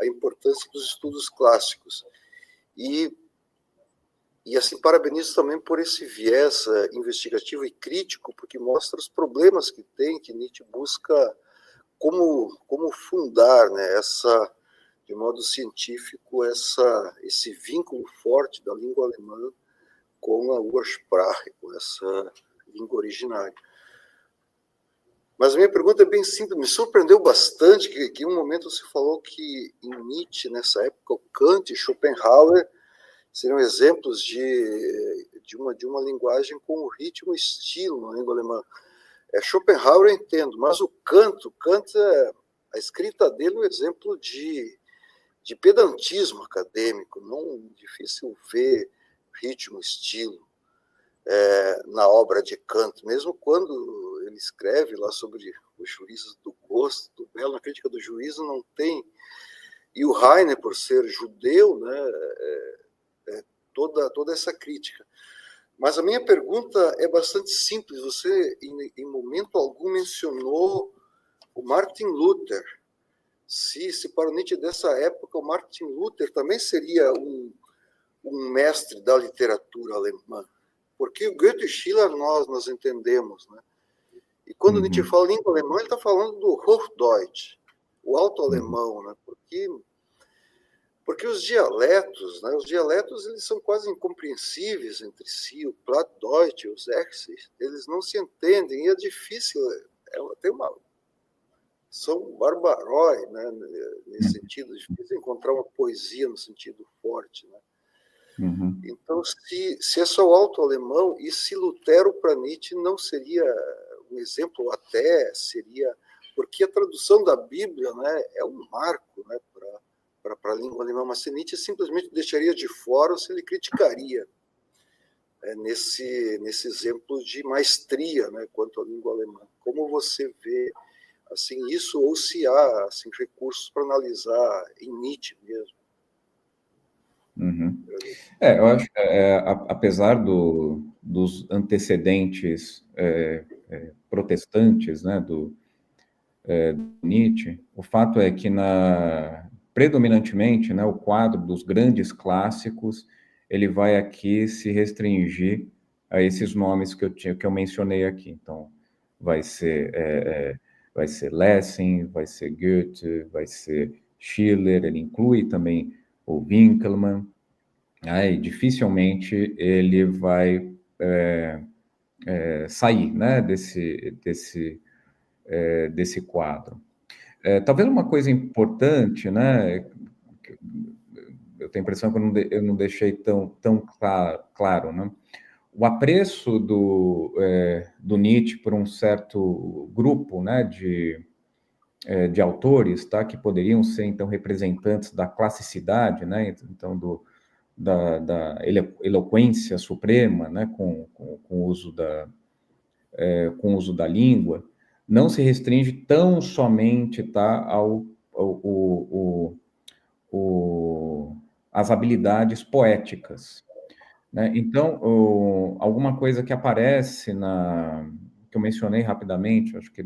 A importância dos estudos clássicos. E assim, parabenizo também por esse viés investigativo e crítico, porque mostra os problemas que tem, que Nietzsche busca como fundar, né, de modo científico, esse vínculo forte da língua alemã com a Ursprache, com essa língua originária. Mas a minha pergunta é bem simples, me surpreendeu bastante que em um momento você falou que em Nietzsche, nessa época, o Kant e Schopenhauer seriam exemplos de uma linguagem com ritmo e estilo na língua alemã. Schopenhauer eu entendo, mas o Kant, a escrita dele é um exemplo de pedantismo acadêmico, não difícil ver ritmo, estilo na obra de Kant, mesmo quando ele escreve lá sobre os juízos do gosto, do belo, na crítica do juízo não tem. E o Heine, por ser judeu, né, toda essa crítica. Mas a minha pergunta é bastante simples. Você, em momento algum, mencionou o Martin Luther. Se para o Nietzsche dessa época, o Martin Luther também seria um mestre da literatura alemã. Porque o Goethe e Schiller nós entendemos, né? E quando Nietzsche fala língua alemã, ele está falando do Hochdeutsch, o alto-alemão, né? Porque os dialetos, né? Os dialetos eles são quase incompreensíveis entre si. O Plattdeutsch, os Sächsisch, eles não se entendem e é difícil. São barbarói, né? Nesse sentido, é difícil encontrar uma poesia no sentido forte, né? Então, se é só o alto-alemão, e se Lutero para Nietzsche não seria um exemplo, até seria... Porque a tradução da Bíblia, né, é um marco, né, para a língua alemã, mas se Nietzsche simplesmente deixaria de fora ou se ele criticaria nesse exemplo de maestria, né, quanto à língua alemã. Como você vê assim, isso, ou se há assim, recursos para analisar em Nietzsche mesmo? Eu acho que, apesar dos antecedentes protestantes, né, do Nietzsche, o fato é que predominantemente, né, o quadro dos grandes clássicos, ele vai aqui se restringir a esses nomes que eu mencionei aqui. Então, vai ser Lessing, vai ser Goethe, vai ser Schiller, ele inclui também o Winckelmann, e dificilmente ele vai sair, né, desse quadro. Talvez uma coisa importante, né, eu tenho a impressão que eu não deixei tão claro, né? O apreço do Nietzsche por um certo grupo, né, de autores, tá, que poderiam ser, então, representantes da classicidade, né, então, da eloquência suprema, né, com o uso da língua, não se restringe tão somente, tá, às habilidades poéticas, né? Então, alguma coisa que aparece que eu mencionei rapidamente, acho que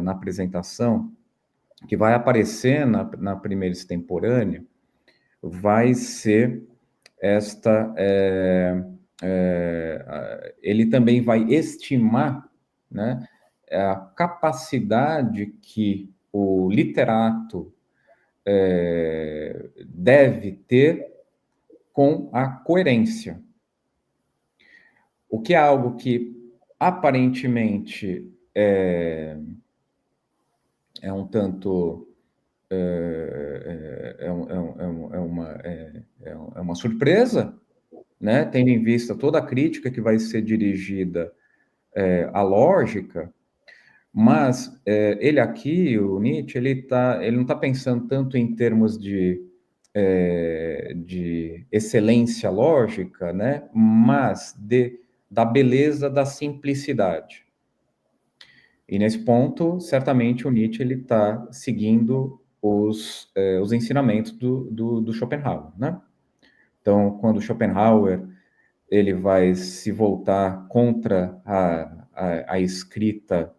na apresentação, que vai aparecer na primeira extemporânea, vai ser ele também vai estimar, né, a capacidade que o literato deve ter com a coerência. O que é algo que aparentemente é um tanto é uma surpresa, né? Tendo em vista toda a crítica que vai ser dirigida à lógica, mas ele aqui, o Nietzsche, ele não está pensando tanto em termos de excelência lógica, né? Mas da beleza da simplicidade. E nesse ponto, certamente o Nietzsche ele está seguindo os ensinamentos do Schopenhauer, né? Então, quando Schopenhauer ele vai se voltar contra a escrita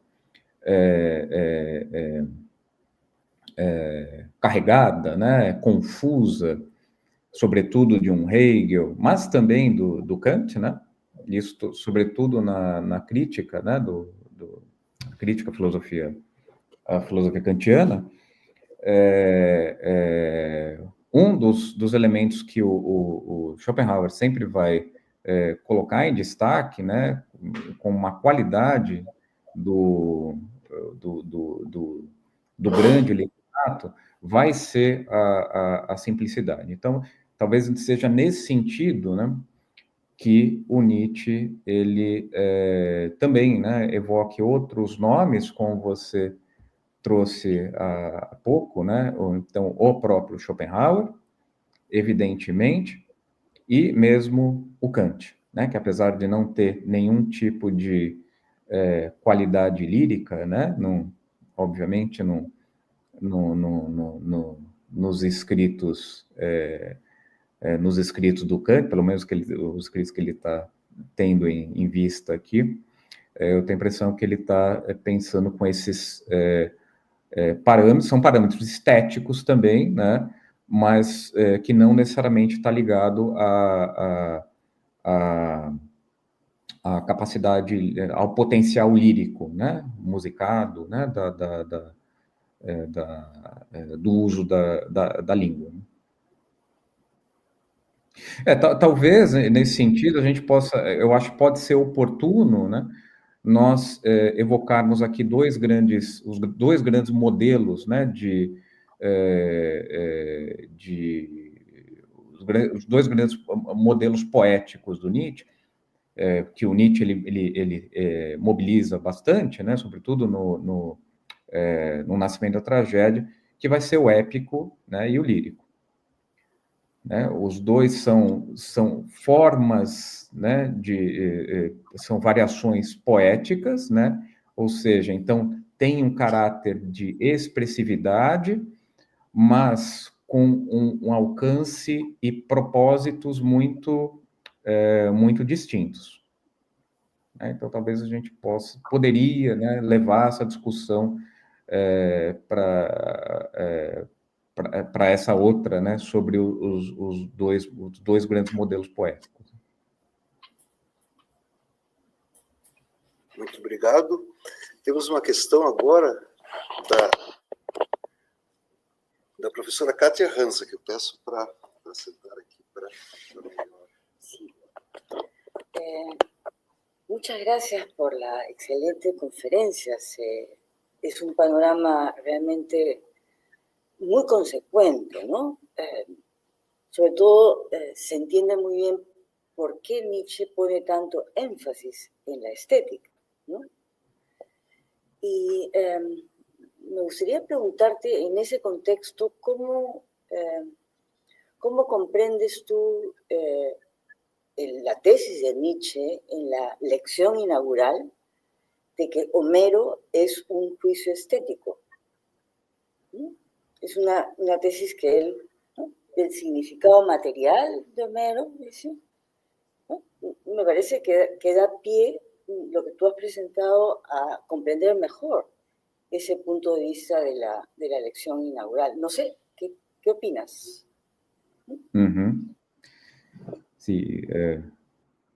carregada, né, confusa, sobretudo de um Hegel, mas também do Kant, né? Isso, sobretudo na crítica, né, crítica à filosofia kantiana, um dos elementos que o Schopenhauer sempre vai colocar em destaque, né, com uma qualidade do grande literato, vai ser a simplicidade. Então, talvez seja nesse sentido, né, que o Nietzsche ele também, né, evoque outros nomes, como você trouxe há pouco, né? Então, o próprio Schopenhauer, evidentemente, e mesmo o Kant, né? Que apesar de não ter nenhum tipo de qualidade lírica, né? Obviamente, nos escritos nos escritos do Kant, pelo menos os escritos que ele está tendo em vista aqui, eu tenho a impressão que ele está pensando com esses parâmetros, são parâmetros estéticos também, né, mas que não necessariamente está ligado à capacidade, ao potencial lírico, né, musicado, né, do uso da língua. Talvez, nesse sentido, a gente possa, eu acho que pode ser oportuno, né, nós evocarmos aqui os dois grandes modelos, né, os dois grandes modelos poéticos do Nietzsche, que o Nietzsche ele mobiliza bastante, né, sobretudo no Nascimento da Tragédia, que vai ser o épico, né, e o lírico. Né? Os dois são formas, né, são variações poéticas, né? Ou seja, então tem um caráter de expressividade, mas com um alcance e propósitos muito distintos. Então, talvez a gente poderia, né, levar essa discussão para essa outra, né, sobre os dois grandes modelos poéticos. Muito obrigado. Temos uma questão agora da professora Kátia Hansa, que eu peço para sentar aqui para melhor. Sí. Muchas gracias por la excelente conferencia. Es un panorama realmente muy consecuente, ¿no? Sobre todo se entiende muy bien por qué Nietzsche pone tanto énfasis en la estética, ¿no? Y me gustaría preguntarte en ese contexto cómo comprendes tú la tesis de Nietzsche en la lección inaugural de que Homero es un juicio estético. ¿No? Es una tesis que él, ¿no?, del significado material de Homero, dice, ¿no? Me parece que da pie, lo que tú has presentado, a comprender mejor ese punto de vista de la lección inaugural. No sé, ¿qué opinas? Uh-huh. Sí,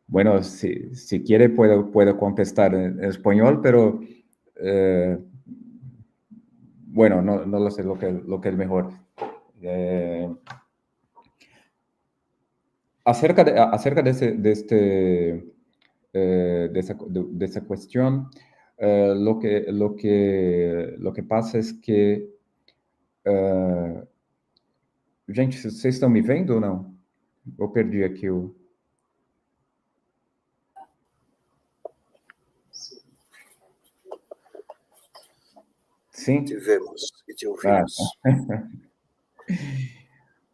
bueno, si quiere puedo contestar en español, pero bueno, no lo sé lo que es mejor. Acerca de esa cuestión, lo que pasa es que gente, vocês estão me vendo ou não? Eu perdi aqui o... Sim? Te vemos e te ouvimos.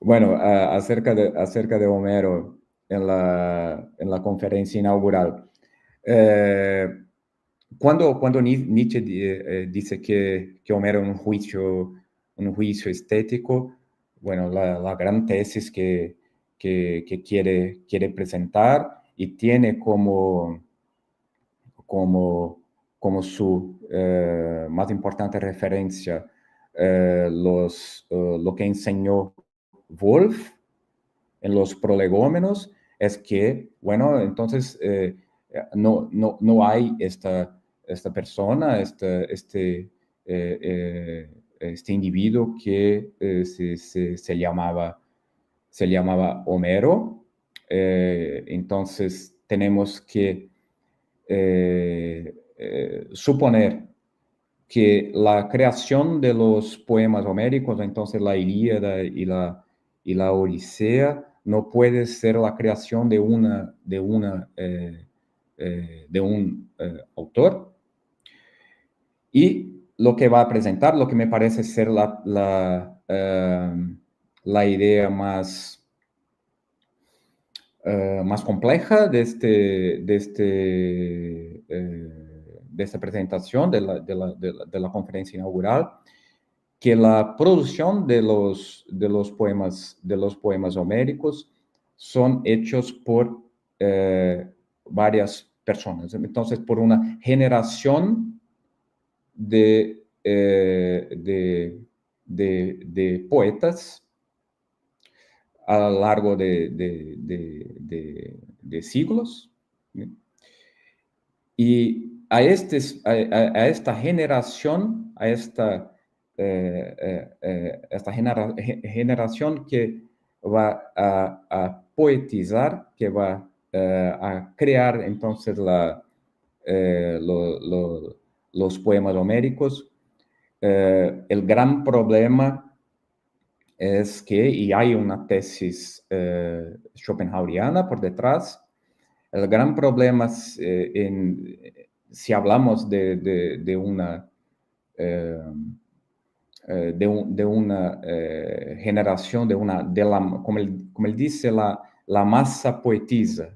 Bueno, acerca de Homero en la conferencia inaugural. Cuando Nietzsche dice que Homero es un juicio estético, bueno, la gran tesis que quiere presentar y tiene como su más importante referencia lo que enseñó Wolff en los prolegómenos, es que, bueno, entonces no hay esta persona, este individuo que se llamaba Homero. Entonces tenemos que suponer que la creación de los poemas homéricos, entonces la Ilíada y la Odisea, no puede ser la creación de un autor. Y lo que va a presentar, lo que me parece ser la idea más compleja de esta presentación de la conferencia inaugural, que la producción de los poemas homéricos son hechos por varias personas. Entonces, por una generación de poetas a lo largo de siglos. Y a esta generación, generación que va a poetizar, que va a crear entonces los poemas homéricos, el gran problema es que, y hay una tesis schopenhaueriana por detrás, el gran problema si hablamos de una generación, como él dice, la masa poetiza.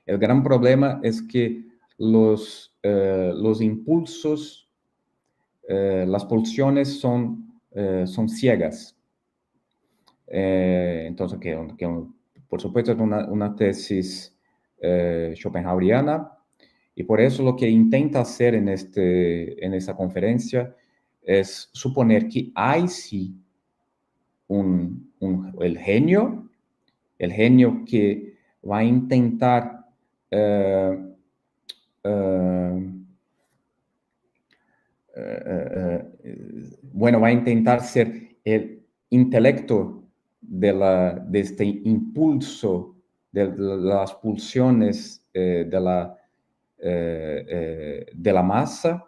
El gran problema es que los impulsos, las pulsiones son ciegas. Entonces, por supuesto, es una tesis schopenhaueriana, y por eso lo que intenta hacer en esta conferencia es suponer que hay sí el genio que va a intentar va a intentar ser el intelecto de este impulso de las pulsiones de la masa,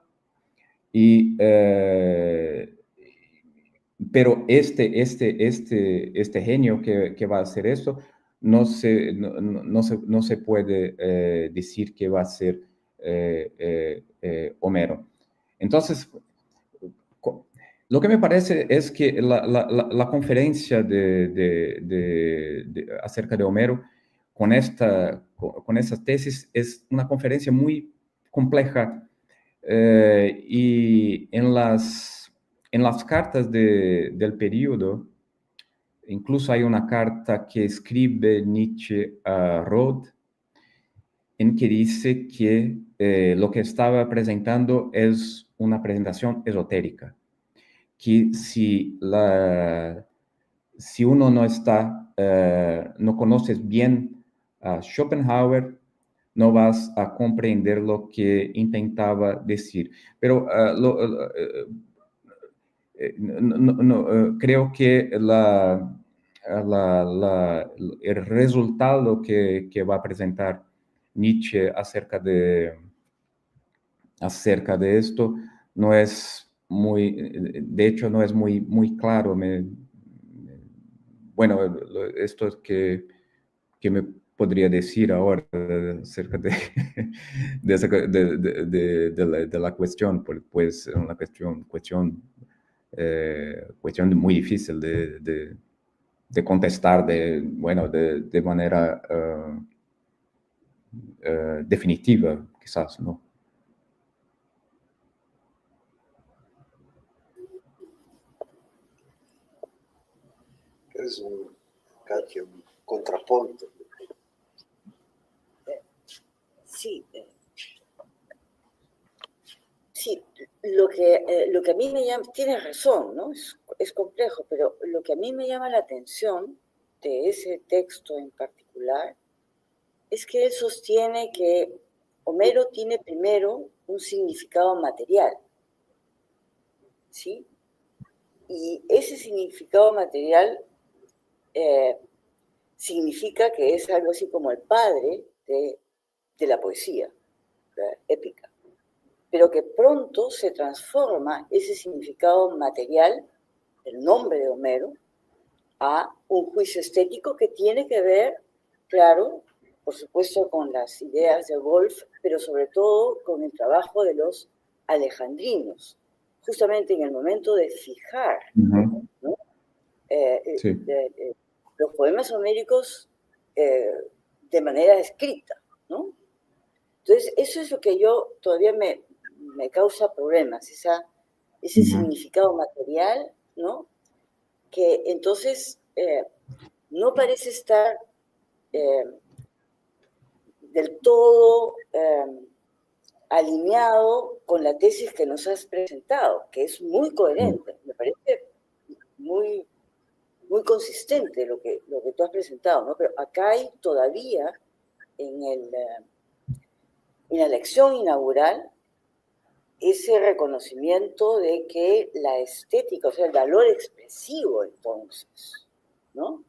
pero este genio que va a hacer esto no se puede decir que va a ser Homero. Entonces, lo que me parece es que la conferencia acerca de Homero con estas tesis es una conferencia muy compleja, y en las cartas del periodo, incluso hay una carta que escribe Nietzsche a Rod, en que dice que lo que estaba presentando es una presentación esotérica, que si uno no conoces bien a Schopenhauer, no vas a comprender lo que intentaba decir. Pero creo que el resultado que va a presentar Nietzsche acerca de esto no es de hecho no es muy claro. Bueno, esto es que me podría decir ahora acerca de la cuestión, pues una cuestión muy difícil de contestar de manera definitiva, quizás, ¿no? Es un contrapunto. Sí, sí, lo que a mí me llama, tienes razón, ¿no? Es complejo, pero lo que a mí me llama la atención de ese texto en particular es que él sostiene que Homero tiene primero un significado material, ¿sí? Y ese significado material significa que es algo así como el padre de la poesía épica, pero que pronto se transforma ese significado material, el nombre de Homero, a un juicio estético que tiene que ver, claro, por supuesto, con las ideas de Woolf, pero sobre todo con el trabajo de los alejandrinos, justamente en el momento de fijar, ¿no? Sí. Los poemas homéricos de manera escrita, ¿no? Entonces, eso es lo que yo todavía me causa problemas, ese significado material, ¿no? Que entonces no parece estar del todo alineado con la tesis que nos has presentado, que es muy coherente, me parece muy, muy consistente lo que tú has presentado, ¿no? Pero acá hay todavía en la lección inaugural ese reconocimiento de que la estética, o sea, el valor expresivo, entonces, ¿no?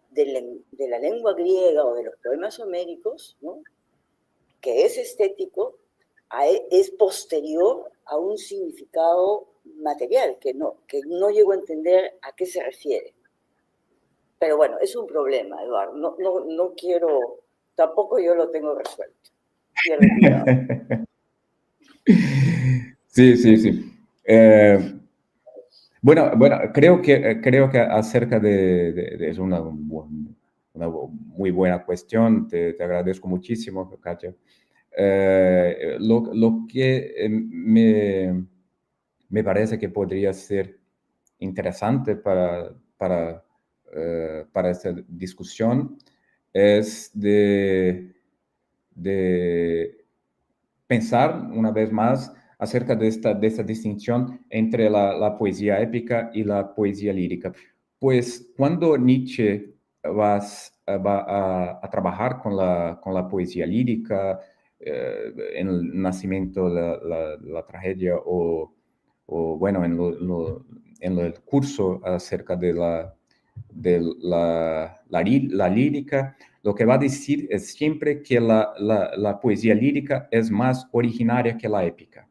De la lengua griega o de los poemas homéricos, ¿no? Que es estético, es posterior a un significado material, que no llego a entender a qué se refiere. Pero bueno, es un problema, Eduardo. No quiero, tampoco yo lo tengo resuelto. Pierde cuidado. Sí. Bueno, creo que acerca es una muy buena cuestión. Te agradezco muchísimo, Katia. Lo que me parece que podría ser interesante para esta discusión es de pensar una vez más acerca de esta distinción entre la poesía épica y la poesía lírica. Pues cuando Nietzsche va a trabajar con la poesía lírica, en el nacimiento, la tragedia o bueno, en el curso acerca de la lírica, lo que va a decir es siempre que la poesía lírica es más originaria que la épica.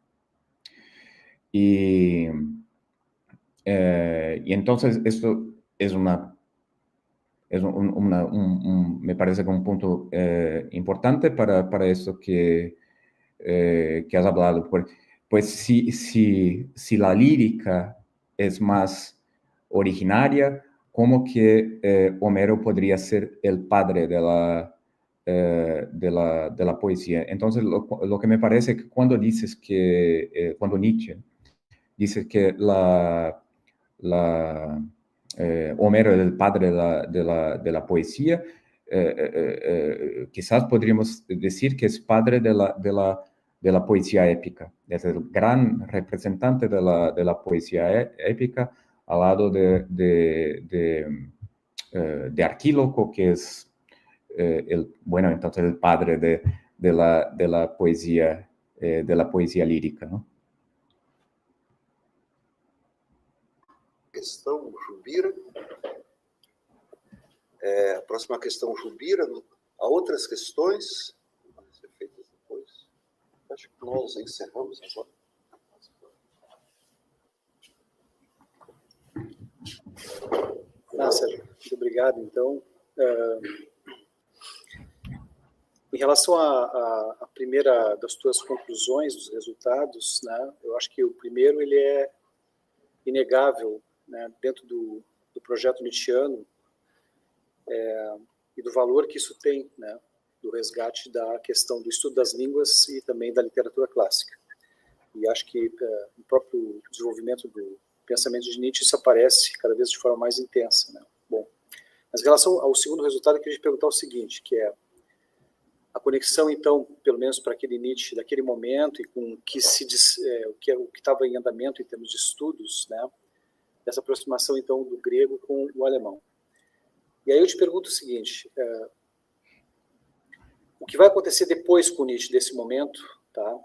Y entonces esto es me parece que un punto importante para esto que has hablado. Pues si la lírica es más originaria, ¿cómo que Homero podría ser el padre de la poesía? Entonces, lo que me parece que cuando dices que, cuando Nietzsche dice que Homero es el padre de la poesía, quizás podríamos decir que es padre de la poesía épica. Es el gran representante de la poesía épica al lado de Arquíloco, que es entonces el padre de la poesía lírica, ¿no? Questão Jubira. A próxima questão Jubira. Há outras questões a ser feitas depois. Acho que nós encerramos agora. Sérgio, muito obrigado. Então, em relação à primeira das tuas conclusões, dos resultados, né, eu acho que o primeiro ele é inegável, né, dentro do projeto nietzschiano, e do valor que isso tem, né, do resgate da questão do estudo das línguas e também da literatura clássica. E acho que no próprio desenvolvimento do pensamento de Nietzsche isso aparece cada vez de forma mais intensa, né? Bom, mas em relação ao segundo resultado, eu queria te perguntar o seguinte, que é a conexão, então, pelo menos para aquele Nietzsche daquele momento e com o que o que estava em andamento em termos de estudos, né? Dessa aproximação, então, do grego com o alemão. E aí eu te pergunto o seguinte, o que vai acontecer depois com Nietzsche desse momento, tá?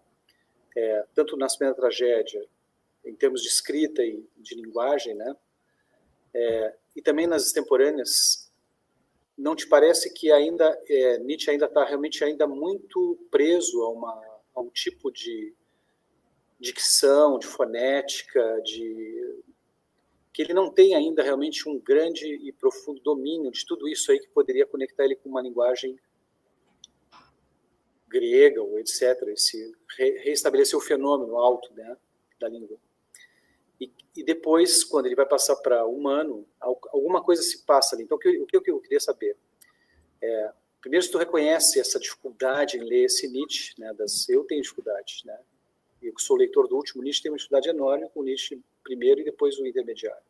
Tanto na primeira tragédia, em termos de escrita e de linguagem, né? E também nas extemporâneas, não te parece que ainda Nietzsche ainda está realmente ainda muito preso a um tipo de dicção, de fonética, que ele não tem ainda realmente um grande e profundo domínio de tudo isso aí que poderia conectar ele com uma linguagem grega ou etc. Reestabelecer o fenômeno alto, né, da língua. E depois, quando ele vai passar para humano, alguma coisa se passa ali. Então, o que eu queria saber? Primeiro, se tu reconhece essa dificuldade em ler esse Nietzsche, né, eu tenho dificuldade, né? Eu que sou leitor do último Nietzsche, tenho uma dificuldade enorme com o Nietzsche primeiro e depois o intermediário.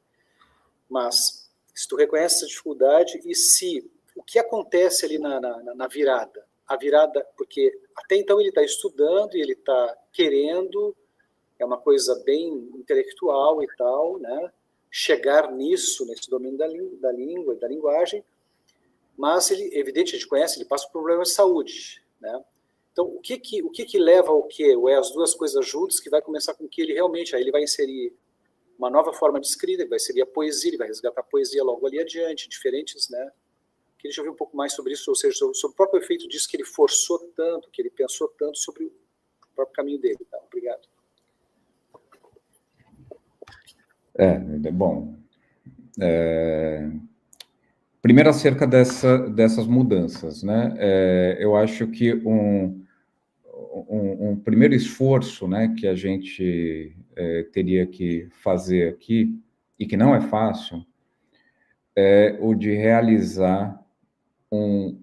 Mas, se tu reconhece essa dificuldade e se o que acontece ali na virada? A virada, porque até então ele está estudando e ele está querendo, é uma coisa bem intelectual e tal, né? Chegar nisso, nesse domínio da língua e da linguagem, mas ele, evidente, a gente conhece, ele passa por problemas de saúde, né? Então, o que leva ao quê? Ou é as duas coisas juntas que vai começar com que ele realmente, aí ele vai inserir uma nova forma de escrita, ele vai inserir a poesia, ele vai resgatar a poesia logo ali adiante, diferentes, né? Queria ouvir um pouco mais sobre isso, ou seja, sobre o próprio efeito disso que ele forçou tanto, que ele pensou tanto sobre o próprio caminho dele. Tá? Obrigado. Bom, primeiro acerca dessas mudanças, né? Eu acho que um primeiro esforço, né, que a gente teria que fazer aqui, e que não é fácil, é o de realizar um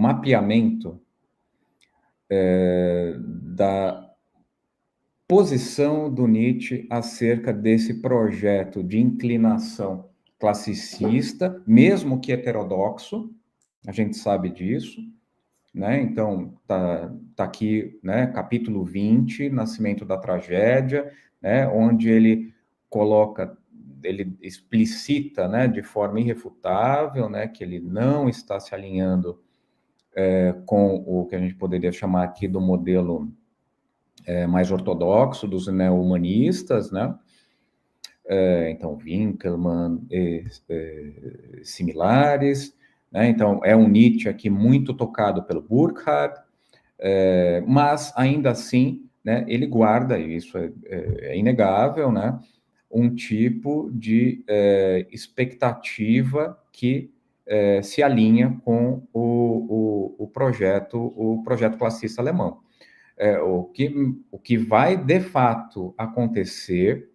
mapeamento da posição do Nietzsche acerca desse projeto de inclinação classicista, mesmo que heterodoxo, a gente sabe disso, né? Então, tá aqui, né, capítulo 20, Nascimento da Tragédia, né, onde ele explicita, né, de forma irrefutável, né, que ele não está se alinhando com o que a gente poderia chamar aqui do modelo mais ortodoxo dos neo-humanistas, né? Então, Winckelmann similares, né? Então, é um Nietzsche aqui muito tocado pelo Burckhardt, mas, ainda assim, né, ele guarda, e isso é inegável, né, um tipo de expectativa que se alinha com o projeto classista alemão. O que vai, de fato, acontecer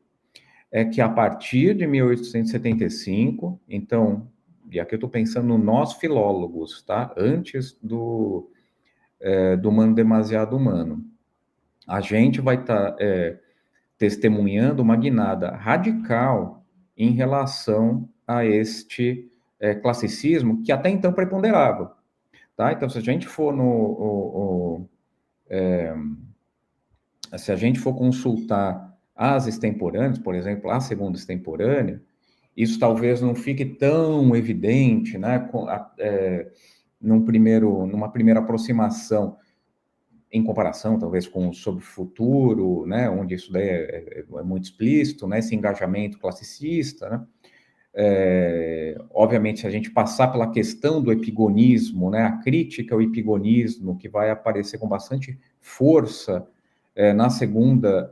é que, a partir de 1875, então, e aqui eu estou pensando nós filólogos, tá? Antes do Humano Demasiado Humano, a gente vai estar testemunhando uma guinada radical em relação a este classicismo que até então preponderava, tá? Então, se a gente for se a gente for consultar as extemporâneas, por exemplo, a segunda extemporânea, isso talvez não fique tão evidente, né, numa primeira aproximação, em comparação, talvez, com o Sobre o Futuro, né, onde isso daí é muito explícito, né, esse engajamento classicista, né. Obviamente, se a gente passar pela questão do epigonismo, né, a crítica ao epigonismo, que vai aparecer com bastante força na segunda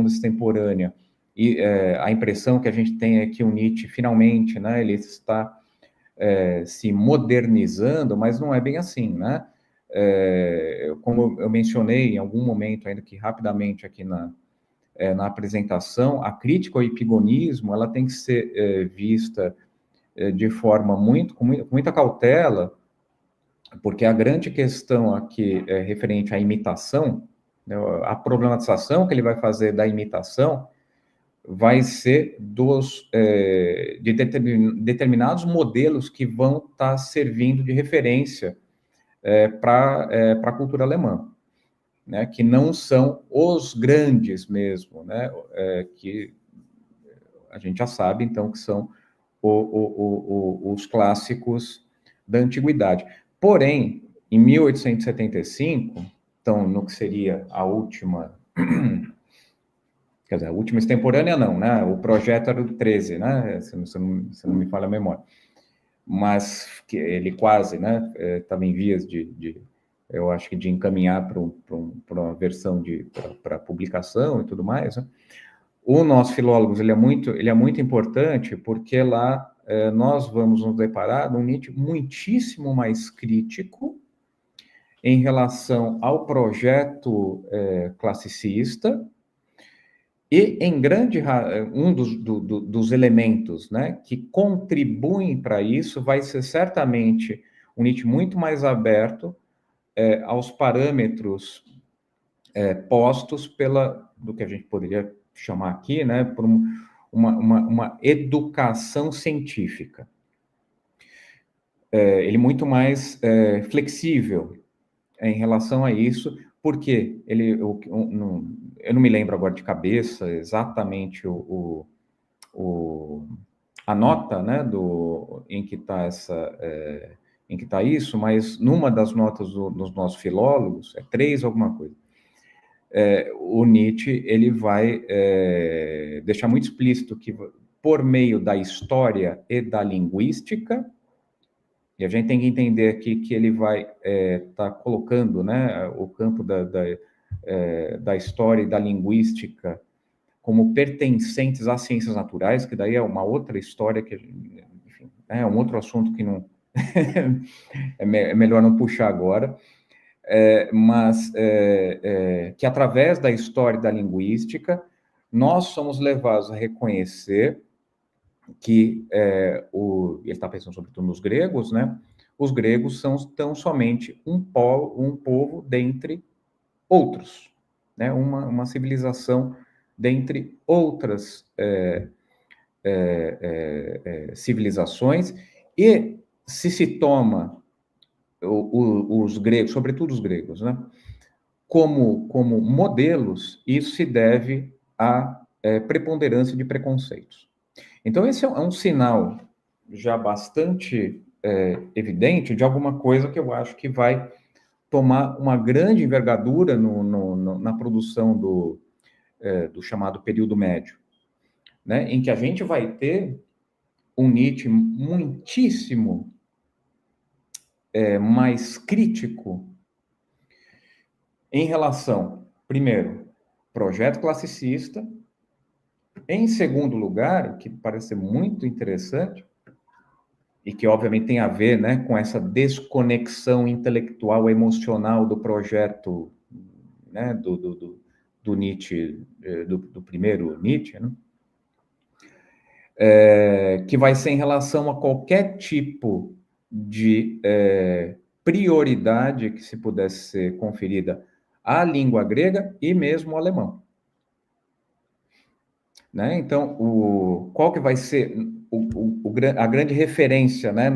extemporânea, e a impressão que a gente tem é que o Nietzsche, finalmente, né, ele está se modernizando, mas não é bem assim, né? Como eu mencionei em algum momento, ainda que rapidamente aqui na apresentação, a crítica ao epigonismo, ela tem que ser vista de forma com muita cautela, porque a grande questão aqui referente à imitação, né, a problematização que ele vai fazer da imitação vai ser de determinados modelos que vão estar servindo de referência para a cultura alemã, né, que não são os grandes mesmo, né, que a gente já sabe, então, que são os clássicos da antiguidade. Porém, em 1875, então, no que seria a última, quer dizer, a última extemporânea não, né, o projeto era o 13, né, se não me falha a memória, mas que ele quase, né, estava em vias eu acho que de encaminhar para uma versão para publicação e tudo mais, né? O nosso Filólogos, ele é muito importante, porque lá nós vamos nos deparar num Nietzsche muitíssimo mais crítico em relação ao projeto classicista, e um dos elementos, né, que contribuem para isso vai ser certamente um Nietzsche muito mais aberto aos parâmetros postos do que a gente poderia chamar aqui, né, por uma educação científica. ele muito mais flexível em relação a isso, porque eu não me lembro agora de cabeça exatamente a nota, né, em que está isso, mas numa das notas dos nossos filólogos, 3 alguma coisa, o Nietzsche ele vai deixar muito explícito que, por meio da história e da linguística, e a gente tem que entender aqui que ele vai estar colocando, né, o campo da história e da linguística como pertencentes às ciências naturais, que daí é uma outra história, que, enfim, é um outro assunto que não é melhor não puxar agora, mas que através da história e da linguística, nós somos levados a reconhecer que ele está pensando sobretudo nos gregos, né? Os gregos são tão somente um povo dentre outros, né? Uma civilização dentre outras civilizações, e se toma os gregos, sobretudo os gregos, né? Como modelos, isso se deve à preponderância de preconceitos. Então, esse é um sinal já bastante evidente de alguma coisa que eu acho que vai tomar uma grande envergadura na produção do chamado período médio, né? Em que a gente vai ter um Nietzsche muitíssimo mais crítico em relação, primeiro, projeto classicista. Em segundo lugar, o que parece ser muito interessante, e que obviamente tem a ver, né, com essa desconexão intelectual, emocional do projeto, né, do Nietzsche, do primeiro Nietzsche, né, que vai ser em relação a qualquer tipo de prioridade que se pudesse ser conferida à língua grega e mesmo ao alemão. Né? Então, qual que vai ser a grande referência, né,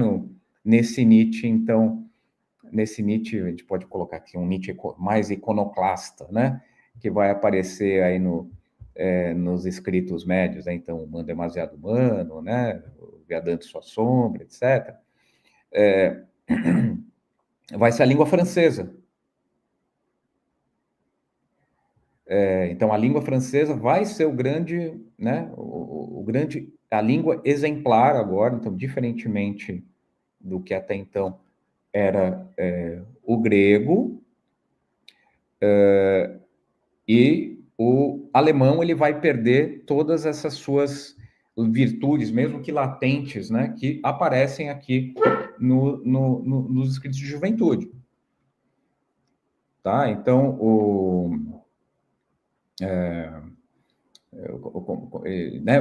nesse Nietzsche? Então, nesse Nietzsche, a gente pode colocar aqui um Nietzsche mais iconoclasta, né, que vai aparecer aí nos escritos médios, né? Então, o mundo é demasiado humano, né, o viadante sua sombra, etc. Vai ser a língua francesa. Então, a língua francesa vai ser o grande, né, a língua exemplar agora, então, diferentemente do que até então era o grego, e o alemão ele vai perder todas essas suas virtudes, mesmo que latentes, né, que aparecem aqui nos escritos de juventude. Tá? Então, o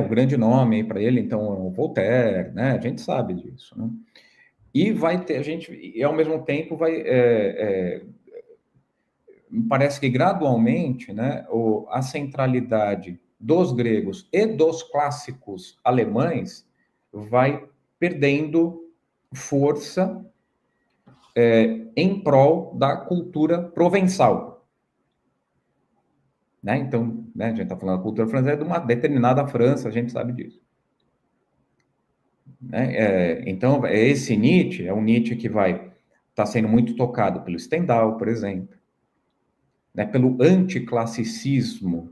grande nome para ele, então, é o Voltaire, né? A gente sabe disso, né? E vai ter, e ao mesmo tempo parece que gradualmente, né, a centralidade dos gregos e dos clássicos alemães vai perdendo força em prol da cultura provençal. Né? Então, né, a gente está falando da cultura francesa de uma determinada França, a gente sabe disso. Né? Então, esse Nietzsche é um Nietzsche que vai estar sendo muito tocado pelo Stendhal, por exemplo, né, pelo anticlassicismo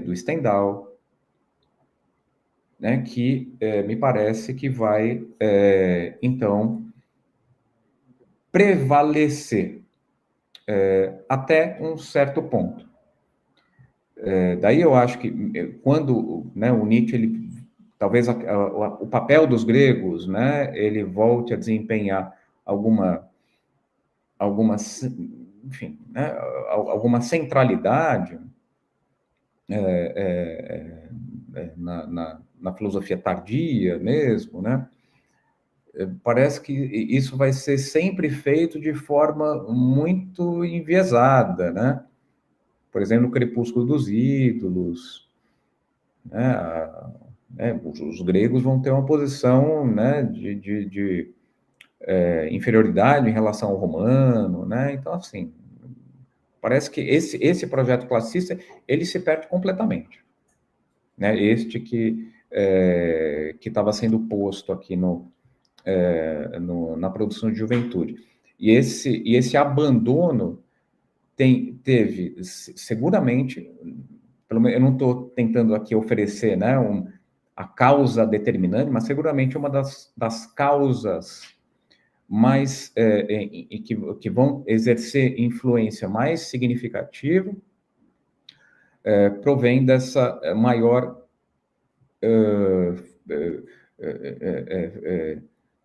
do Stendhal, né, que me parece que vai, então, prevalecer até um certo ponto. Daí eu acho que quando, né, o Nietzsche, ele, talvez o papel dos gregos, né, ele volte a desempenhar alguma enfim, né, alguma centralidade na filosofia tardia mesmo, né? Parece que isso vai ser sempre feito de forma muito enviesada, né? Por exemplo, no Crepúsculo dos Ídolos, né? Os gregos vão ter uma posição, né, de inferioridade em relação ao romano, né? Então, assim, parece que esse projeto classicista, ele se perde completamente, né? Este que estava sendo posto aqui na produção de juventude. E esse abandono teve, seguramente, pelo menos eu não estou tentando aqui oferecer, né, a causa determinante, mas seguramente uma das causas mais que vão exercer influência mais significativa provém dessa maior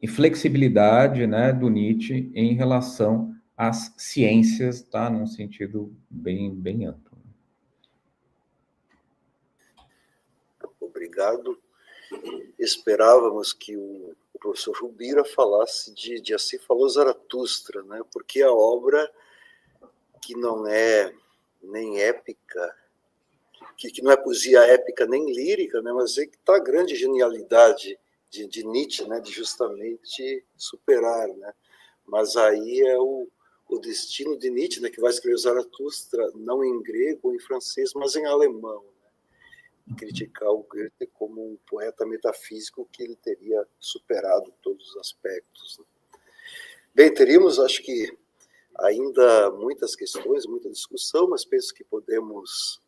inflexibilidade, né, do Nietzsche em relação às ciências, tá, num sentido bem amplo. Obrigado. Esperávamos que o professor Rubira falasse de Assim Falou Zaratustra, né? Porque a obra que não é nem épica, que não é poesia épica nem lírica, né? Mas é que está a grande genialidade de Nietzsche, né? De justamente superar, né? Mas aí é o destino de Nietzsche, né? Que vai escrever Zaratustra não em grego ou em francês, mas em alemão, né? Criticar o Goethe como um poeta metafísico que ele teria superado todos os aspectos, né? Bem, teríamos, acho que, ainda muitas questões, muita discussão, mas penso que podemos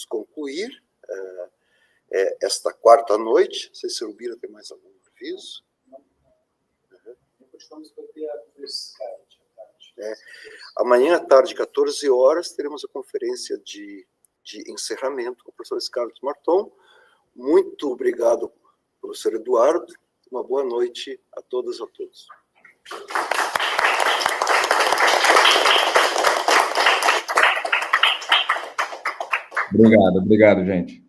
concluir esta quarta noite. Não sei se o Rubira tem mais algum aviso. Amanhã à tarde, 14 horas, teremos a conferência de encerramento com o professor Scarlett Marton. Muito obrigado, professor Eduardo. Uma boa noite a todas e a todos. Obrigado, gente.